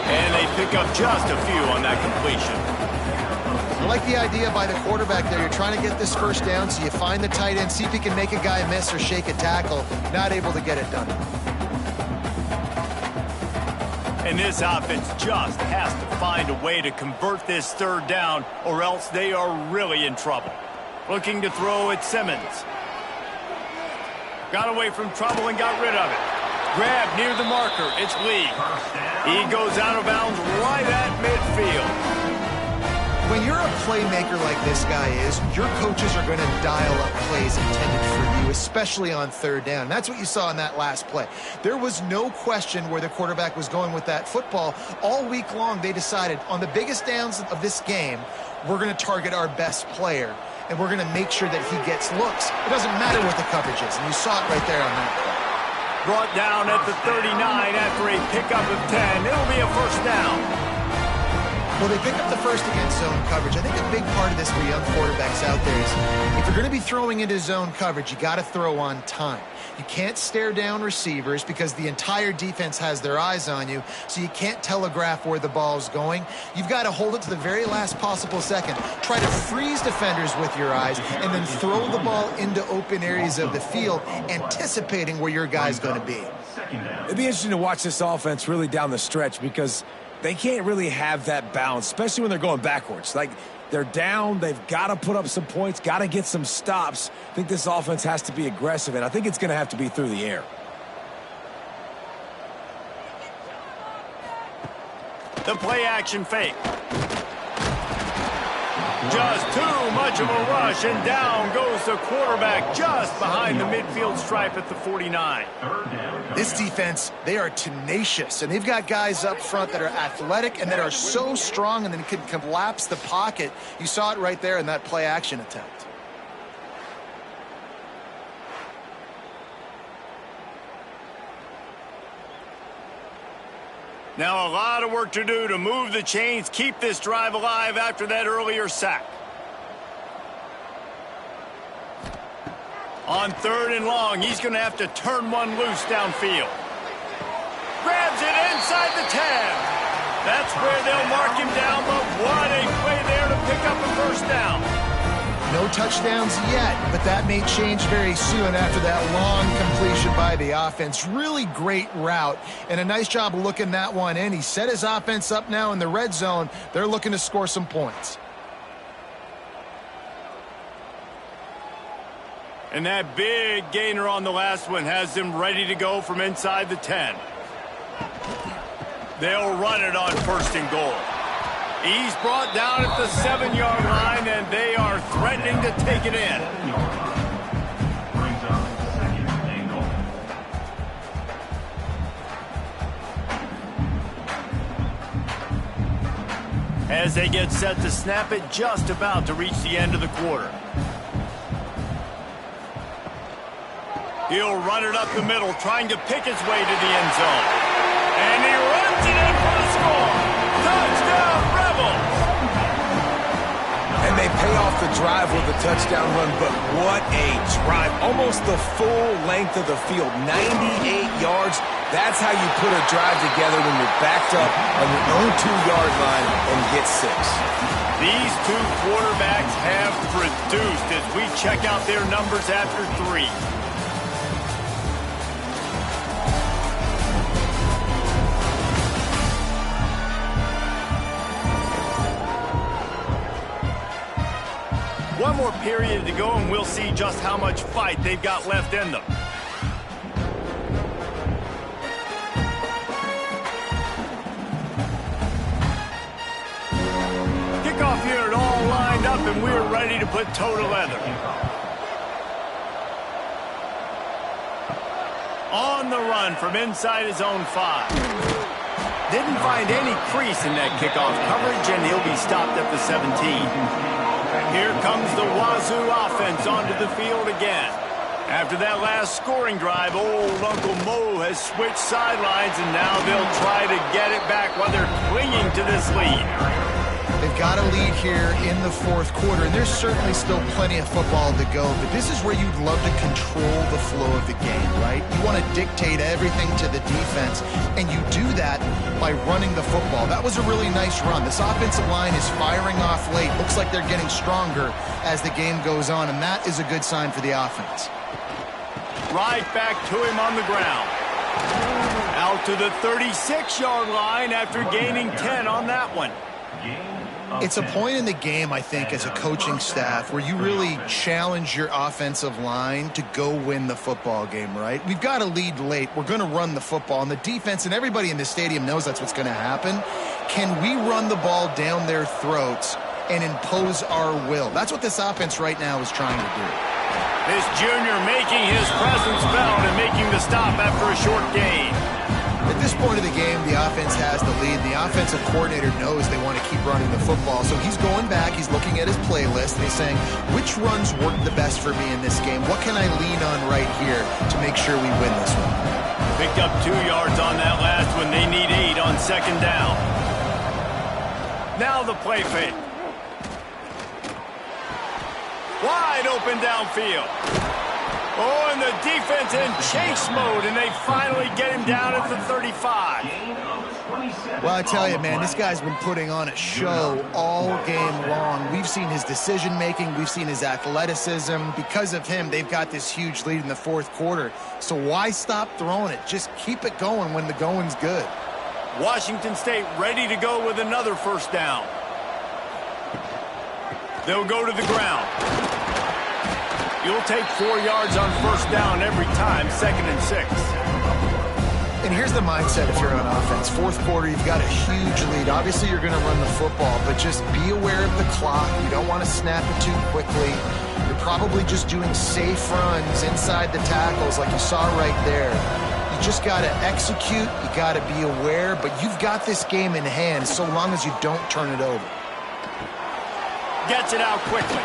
And they pick up just a few on that completion. I like the idea by the quarterback there. You're trying to get this first down, so you find the tight end, see if he can make a guy miss or shake a tackle. Not able to get it done. And this offense just has to find a way to convert this third down, or else they are really in trouble. Looking to throw at Simmons. Got away from trouble and got rid of it. Grab near the marker. It's Lee. He goes out of bounds right at midfield. When you're a playmaker like this guy is, your coaches are going to dial up plays intended for you, especially on third down. That's what you saw in that last play. There was no question where the quarterback was going with that football. All week long, they decided on the biggest downs of this game, we're going to target our best player, and we're going to make sure that he gets looks. It doesn't matter what the coverage is, and you saw it right there on that play. Brought down at the 39 after a pickup of 10. It'll be a first down. Well, they pick up the first against zone coverage. I think a big part of this for young quarterbacks out there is if you're going to be throwing into zone coverage, you got to throw on time. You can't stare down receivers because the entire defense has their eyes on you, so you can't telegraph where the ball's going. You've got to hold it to the very last possible second. Try to freeze defenders with your eyes and then throw the ball into open areas of the field, anticipating where your guy's going to be. It'd be interesting to watch this offense really down the stretch because they can't really have that balance, especially when they're going backwards. Like, They're down. They've got to put up some points, got to get some stops. I think this offense has to be aggressive, and I think it's going to have to be through the air. The play action fake. Just too much of a rush, and down goes the quarterback just behind the midfield stripe at the 49. This defense, they are tenacious, and they've got guys up front that are athletic and that are so strong and then can collapse the pocket. You saw it right there in that play action attempt. Now a lot of work to do to move the chains, keep this drive alive after that earlier sack. On 3rd and long, he's going to have to turn one loose downfield. Grabs it inside the 10. That's where they'll mark him down, but what a play there to pick up a first down. No touchdowns yet, but that may change very soon after that long completion by the offense. Really great route, and a nice job of looking that one in. He set his offense up now in the red zone. They're looking to score some points. And that big gainer on the last one has them ready to go from inside the 10. They'll run it on 1st and goal. He's brought down at the 7-yard line, and they are threatening to take it in. As they get set to snap it, just about to reach the end of the quarter. He'll run it up the middle, trying to pick his way to the end zone. And he runs it in for the score. Touchdown, Rebels! And they pay off the drive with a touchdown run, but what a drive. Almost the full length of the field, 98 yards. That's how you put a drive together when you're backed up on your own 2-yard line and get 6. These two quarterbacks have produced as we check out their numbers after 3. One more period to go, and we'll see just how much fight they've got left in them. Kickoff unit all lined up, and we're ready to put toe to leather. On the run from inside his own 5. Didn't find any crease in that kickoff coverage, and he'll be stopped at the 17. Here comes the Wazoo offense onto the field again. After that last scoring drive, old Uncle Mo has switched sidelines, and now they'll try to get it back while they're clinging to this lead. They've got a lead here in the 4th quarter, and there's certainly still plenty of football to go, but this is where you'd love to control the flow of the game, right? You want to dictate everything to the defense, and you do that by running the football. That was a really nice run. This offensive line is firing off late. Looks like they're getting stronger as the game goes on, and that is a good sign for the offense. Right back to him on the ground. Out to the 36-yard line after gaining 10 on that one. It's a point in the game, I think, as a coaching staff where you really challenge your offensive line to go win the football game, right? We've got a lead late. We're going to run the football, and the defense and everybody in the stadium knows that's what's going to happen. Can we run the ball down their throats and impose our will? That's what this offense right now is trying to do. This junior making his presence felt and making the stop after a short gain. At this point of the game, the offense has the lead. The offensive coordinator knows they want to keep running the football. So he's going back, he's looking at his playlist, and he's saying, which runs work the best for me in this game? What can I lean on right here to make sure we win this one? Picked up 2 yards on that last one. They need 8 on 2nd down. Now the play fake. Wide open downfield. Oh, and the defense in chase mode, and they finally get him down at the 35. Well, I tell you, man, this guy's been putting on a show all game long. We've seen his decision-making. We've seen his athleticism. Because of him, they've got this huge lead in the 4th quarter. So why stop throwing it? Just keep it going when the going's good. Washington State ready to go with another 1st down. They'll go to the ground. You'll take 4 yards on first down every time, 2nd and 6. And here's the mindset if you're on offense. Fourth quarter, you've got a huge lead. Obviously, you're going to run the football, but just be aware of the clock. You don't want to snap it too quickly. You're probably just doing safe runs inside the tackles like you saw right there. You just got to execute. You got to be aware, but you've got this game in hand so long as you don't turn it over. Gets it out quickly.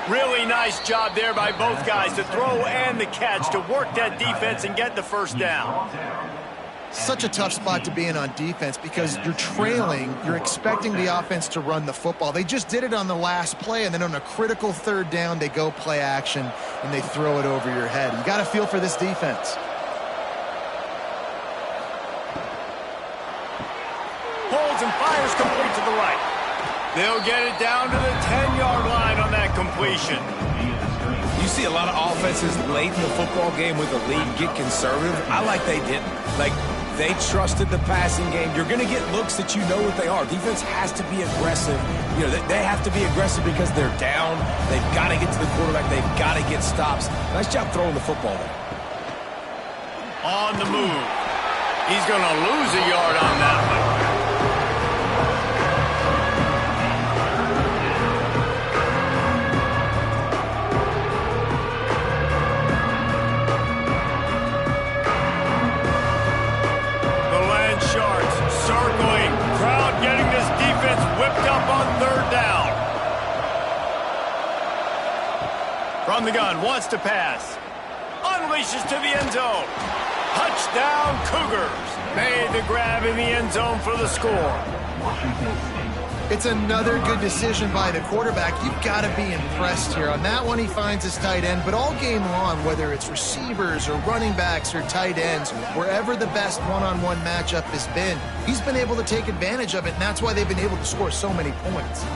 Really nice job there by both guys, the throw and the catch, to work that defense and get the first down. Such a tough spot to be in on defense because you're trailing. You're expecting the offense to run the football. They just did it on the last play, and then on a critical third down, they go play action, and they throw it over your head. You got to feel for this defense. Holds and fires complete to the right. They'll get it down to the 10-yard line on that completion. You see a lot of offenses late in the football game with a lead get conservative. I like they didn't. Like, they trusted the passing game. You're going to get looks that you know what they are. Defense has to be aggressive. You know, they have to be aggressive because they're down. They've got to get to the quarterback. They've got to get stops. Nice job throwing the football there. On the move. He's going to lose a yard on that one. Circling, crowd getting this defense whipped up on third down. From the gun, wants to pass. Unleashes to the end zone. Touchdown, Cougars. Made the grab in the end zone for the score. It's another good decision by the quarterback. You've got to be impressed here. On that one, he finds his tight end, but all game long, whether it's receivers or running backs or tight ends, wherever the best one-on-one matchup has been, he's been able to take advantage of it, and that's why they've been able to score so many points.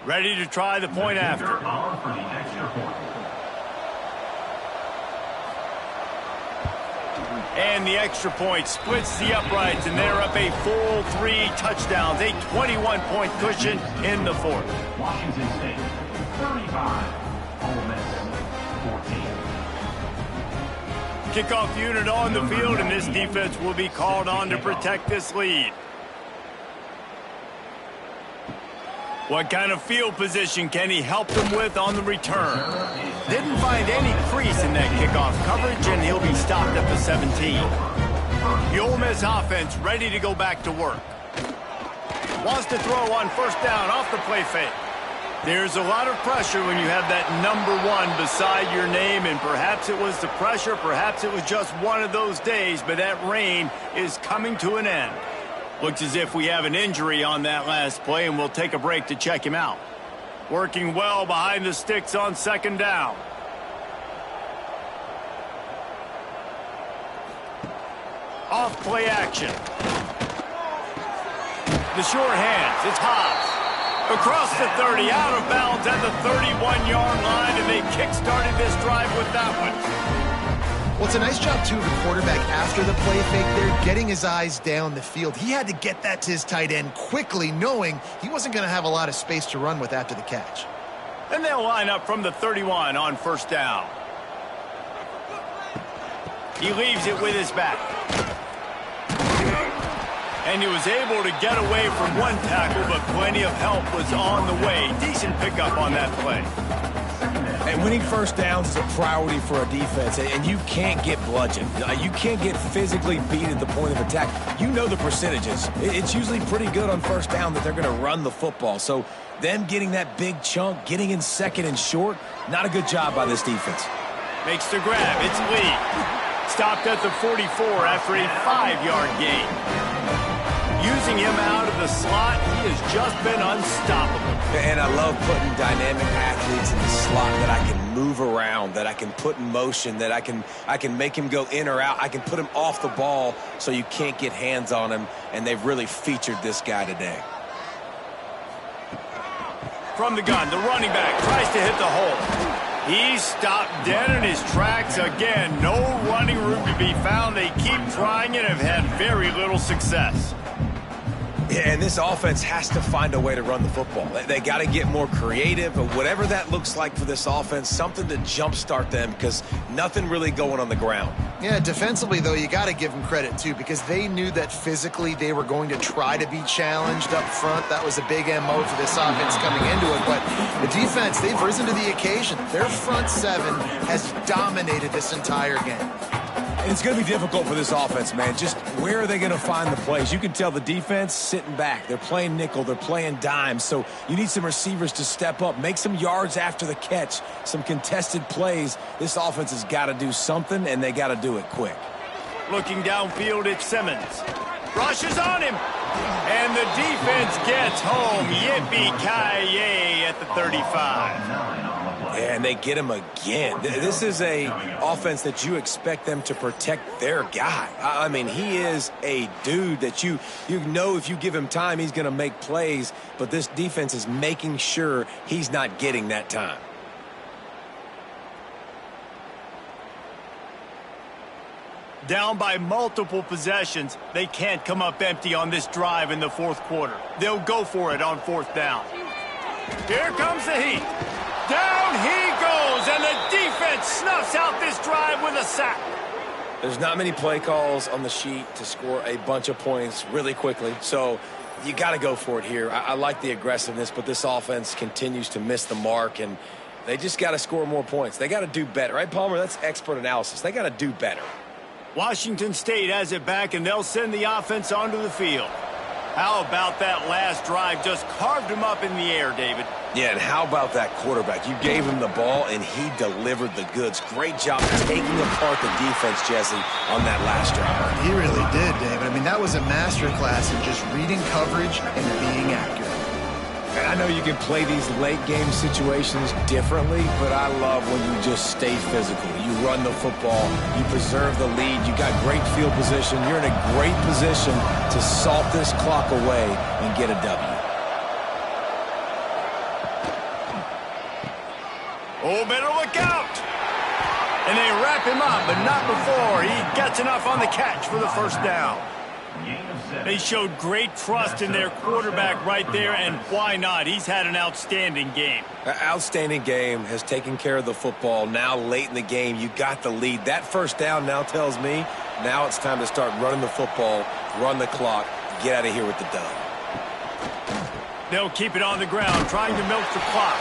Ready to try the point after. And the extra point splits the uprights, and they're up a full 3 touchdowns, a 21-point cushion in the fourth. Washington State, 35, Ole Miss, 14. Kickoff unit on the field, and this defense will be called on to protect this lead. What kind of field position can he help them with on the return? Didn't find any crease in that kickoff coverage, and he'll be stopped at the 17. The Ole Miss offense ready to go back to work. Wants to throw on first down off the play fake. There's a lot of pressure when you have that number 1 beside your name, and perhaps it was the pressure, perhaps it was just one of those days, but that reign is coming to an end. Looks as if we have an injury on that last play, and we'll take a break to check him out. Working well behind the sticks on second down. Off play action. The short hands, it's Hobbs. Across the 30, out of bounds at the 31-yard line, and they kick-started this drive with that one. Well, it's a nice job, too, of the quarterback after the play fake there, getting his eyes down the field. He had to get that to his tight end quickly, knowing he wasn't going to have a lot of space to run with after the catch. And they'll line up from the 31 on first down. He leaves it with his back. And he was able to get away from one tackle, but plenty of help was on the way. Decent pickup on that play. And winning first downs is a priority for a defense, and you can't get bludgeoned. You can't get physically beat at the point of attack. You know the percentages. It's usually pretty good on first down that they're going to run the football. So them getting that big chunk, getting in second and short, not a good job by this defense. Makes the grab. It's Lee. Stopped at the 44 after a 5-yard gain. Using him out of the slot, he has just been unstoppable. And I love putting dynamic athletes in the slot that I can move around, that I can put in motion, that I can make him go in or out. I can put him off the ball so you can't get hands on him, and they've really featured this guy today. From the gun, the running back tries to hit the hole. He's stopped dead in his tracks again. No running room to be found. They keep trying and have had very little success. Yeah, and this offense has to find a way to run the football. They got to get more creative, but whatever that looks like for this offense, something to jumpstart them because nothing really going on the ground. Yeah, defensively, though, you got to give them credit, too, because they knew that physically they were going to try to be challenged up front. That was a big MO for this offense coming into it. But the defense, they've risen to the occasion. Their front seven has dominated this entire game. It's going to be difficult for this offense, man. Just where are they going to find the plays? You can tell the defense sitting back. They're playing nickel. They're playing dime. So you need some receivers to step up, make some yards after the catch, some contested plays. This offense has got to do something, and they got to do it quick. Looking downfield, it's Simmons. Rushes on him. And the defense gets home. Yippee-ki-yay at the 35. And they get him again. This is a offense that you expect them to protect their guy. I mean, he is a dude that you know if you give him time, he's going to make plays. But this defense is making sure he's not getting that time. Down by multiple possessions, they can't come up empty on this drive in the fourth quarter. They'll go for it on fourth down. Here comes the heat. Down he goes, and the defense snuffs out this drive with a sack. There's not many play calls on the sheet to score a bunch of points really quickly, so you got to go for it here. I like the aggressiveness, but this offense continues to miss the mark, and they just got to score more points. They got to do better, right, Palmer? That's expert analysis. They got to do better. Washington State has it back, and they'll send the offense onto the field. How about that last drive? Just carved him up in the air, David. Yeah, and how about that quarterback? You gave him the ball, and he delivered the goods. Great job taking apart the defense, Jesse, on that last drive. He really did, David. I mean, that was a masterclass in just reading coverage and being accurate. And I know you can play these late-game situations differently, but I love when you just stay physical. You run the football. You preserve the lead. You got great field position. You're in a great position to salt this clock away and get a W. Oh, better look out. And they wrap him up, but not before he gets enough on the catch for the first down. They showed great trust in their quarterback right there, and why not? He's had an outstanding game. Outstanding game, has taken care of the football. Now late in the game, you got the lead. That first down now tells me now it's time to start running the football, run the clock, get out of here with the dub. They'll keep it on the ground, trying to milk the clock.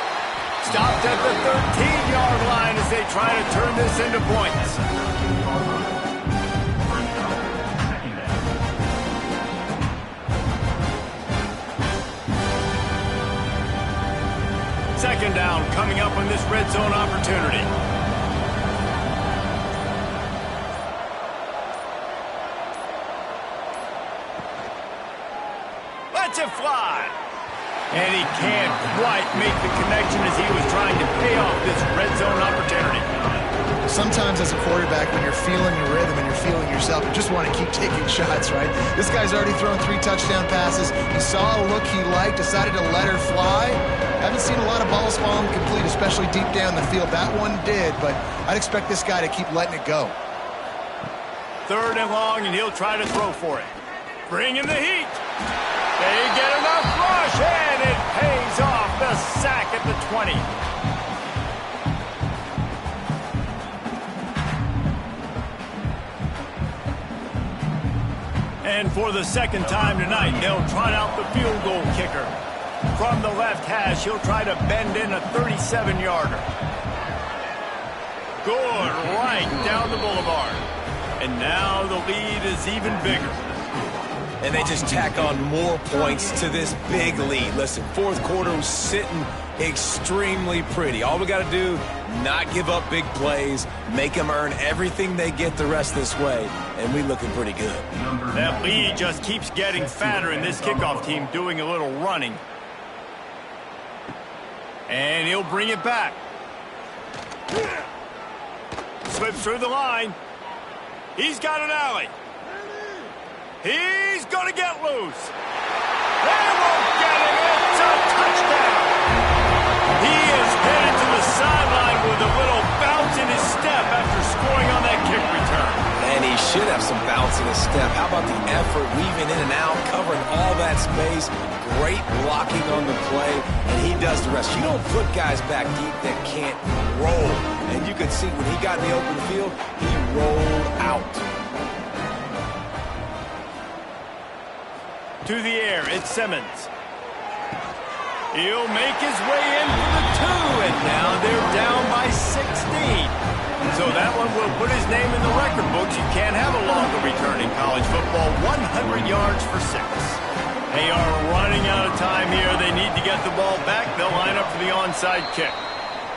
Stopped at the 13-yard line as they try to turn this into points. Second down coming up on this red zone opportunity. Lets it fly. And he can't quite make the connection as he was trying to pay off this red zone opportunity. Sometimes as a quarterback, when you're feeling your rhythm and you're feeling yourself, you just want to keep taking shots, right? This guy's already thrown 3 touchdown passes. He saw a look he liked, decided to let her fly. Haven't seen a lot of balls fall incomplete, especially deep down the field. That one did, but I'd expect this guy to keep letting it go. Third and long, and he'll try to throw for it. Bring in the heat. They get enough rush, and it pays off. The sack at the 20. And for the second time tonight, they'll trot out the field goal kicker. From the left hash, he'll try to bend in a 37-yarder. Good, right down the boulevard. And now the lead is even bigger. And they just tack on more points to this big lead. Listen, fourth quarter was sitting extremely pretty. All we got to do, not give up big plays, make them earn everything they get the rest this way, and we looking pretty good. That lead just keeps getting fatter, and this kickoff team doing a little running. And he'll bring it back. Slips through the line. He's got an alley. He's going to get loose. They won't get him. It's a touchdown. should have some bounce in his step. How about the effort, weaving in and out, covering all that space, great blocking on the play, and he does the rest. You don't put guys back deep that can't roll. And you could see when he got in the open field, he rolled out. To the air, it's Simmons. He'll make his way in for the 2, and now they're down by 16. So that one will put his name in the record books. You can't have a longer return in college football. 100 yards for 6. They are running out of time here. They need to get the ball back. They'll line up for the onside kick.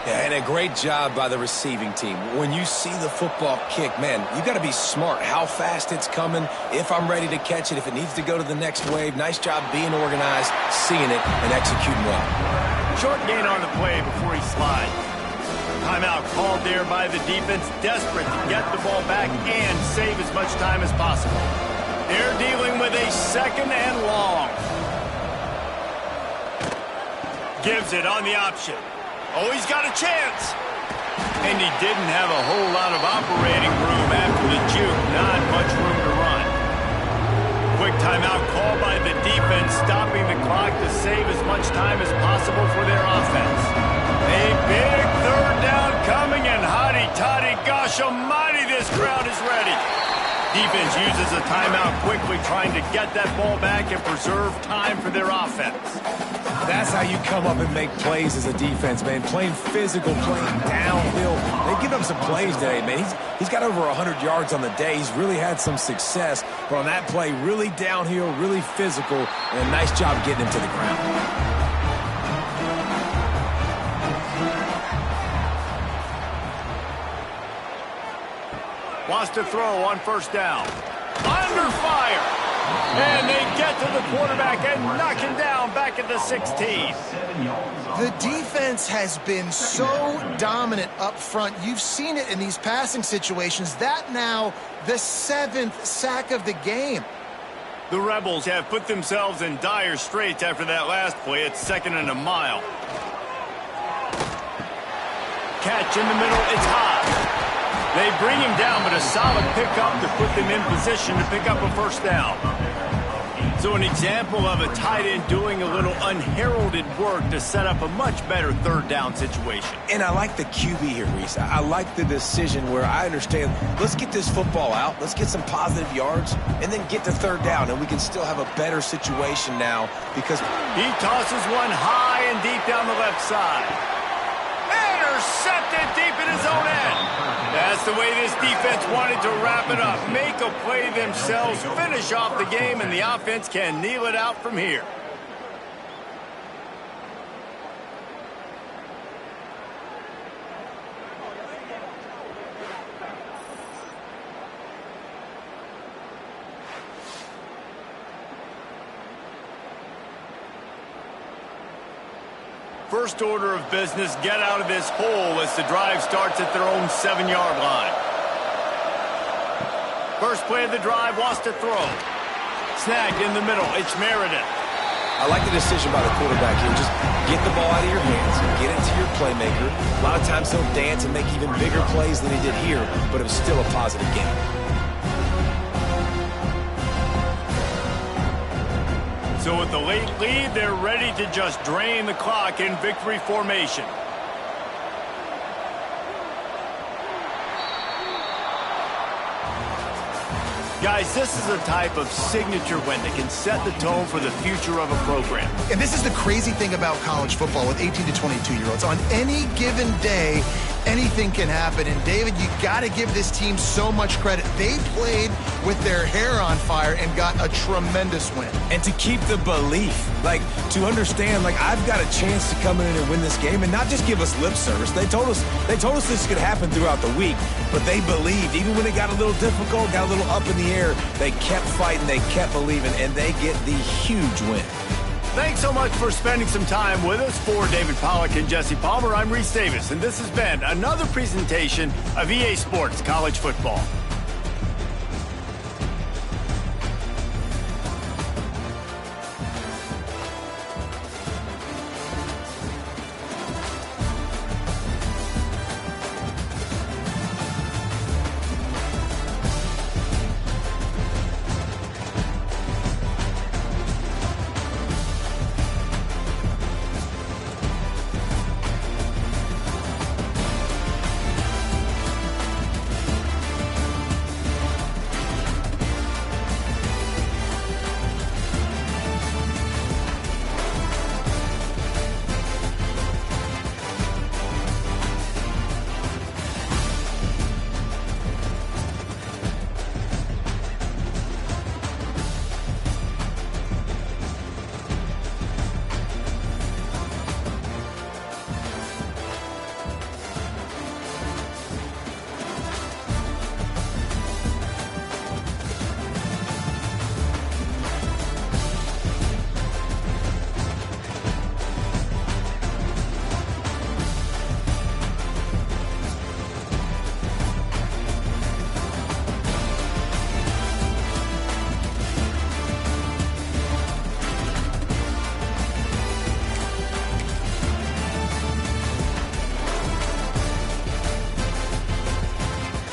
Yeah, and a great job by the receiving team. When you see the football kick, man, you got to be smart how fast it's coming, if I'm ready to catch it, if it needs to go to the next wave. Nice job being organized, seeing it, and executing well. Short gain on the play before he slides. Timeout called there by the defense, desperate to get the ball back and save as much time as possible. They're dealing with a 2nd and long. Gives it on the option. Oh, he's got a chance. And he didn't have a whole lot of operating room after the juke. Not much room to run. Quick timeout call by the defense, stopping the clock to save as much time as possible for their offense. A big 3rd down coming, and hotty-toddy, gosh almighty, this crowd is ready. Defense uses a timeout quickly, trying to get that ball back and preserve time for their offense. That's how you come up and make plays as a defense, man. Playing physical, playing downhill. They've given up some plays today, man. He's got over 100 yards on the day. He's really had some success. But on that play, really downhill, really physical, and a nice job getting him to the ground. Wants to throw on 1st down. Under fire. And they get to the quarterback and knock him down back at the 16. The defense has been so dominant up front. You've seen it in these passing situations. That now the 7th sack of the game. The Rebels have put themselves in dire straits after that last play. It's 2nd and a mile. Catch in the middle. It's high. They bring him down, but a solid pickup to put them in position to pick up a 1st down. So an example of a tight end doing a little unheralded work to set up a much better 3rd down situation. And I like the QB here, Reese. I like the decision where I understand, let's get this football out, let's get some positive yards, and then get to 3rd down, and we can still have a better situation now because he tosses one high and deep down the left side. Intercepted deep in his own end. That's the way this defense wanted to wrap it up. Make a play themselves, finish off the game, and the offense can kneel it out from here. First order of business, get out of this hole as the drive starts at their own 7-yard line. First play of the drive, wants to throw. Snagged in the middle, it's Meredith. I like the decision by the quarterback here. Just get the ball out of your hands, get it to your playmaker. A lot of times he'll dance and make even bigger plays than he did here, but it was still a positive game. So with the late lead, they're ready to just drain the clock in victory formation. Guys, this is a type of signature win that can set the tone for the future of a program. And this is the crazy thing about college football with 18 to 22-year-olds. On any given day, anything can happen. And, David, you got to give this team so much credit. They played with their hair on fire and got a tremendous win. And to keep the belief, like, to understand, like, I've got a chance to come in and win this game and not just give us lip service. They told us this could happen throughout the week, but they believed. Even when it got a little difficult, got a little up in the air, they kept fighting, they kept believing, and they get the huge win. Thanks so much for spending some time with us. For David Pollack and Jesse Palmer, I'm Reese Davis, and this has been another presentation of EA Sports College Football.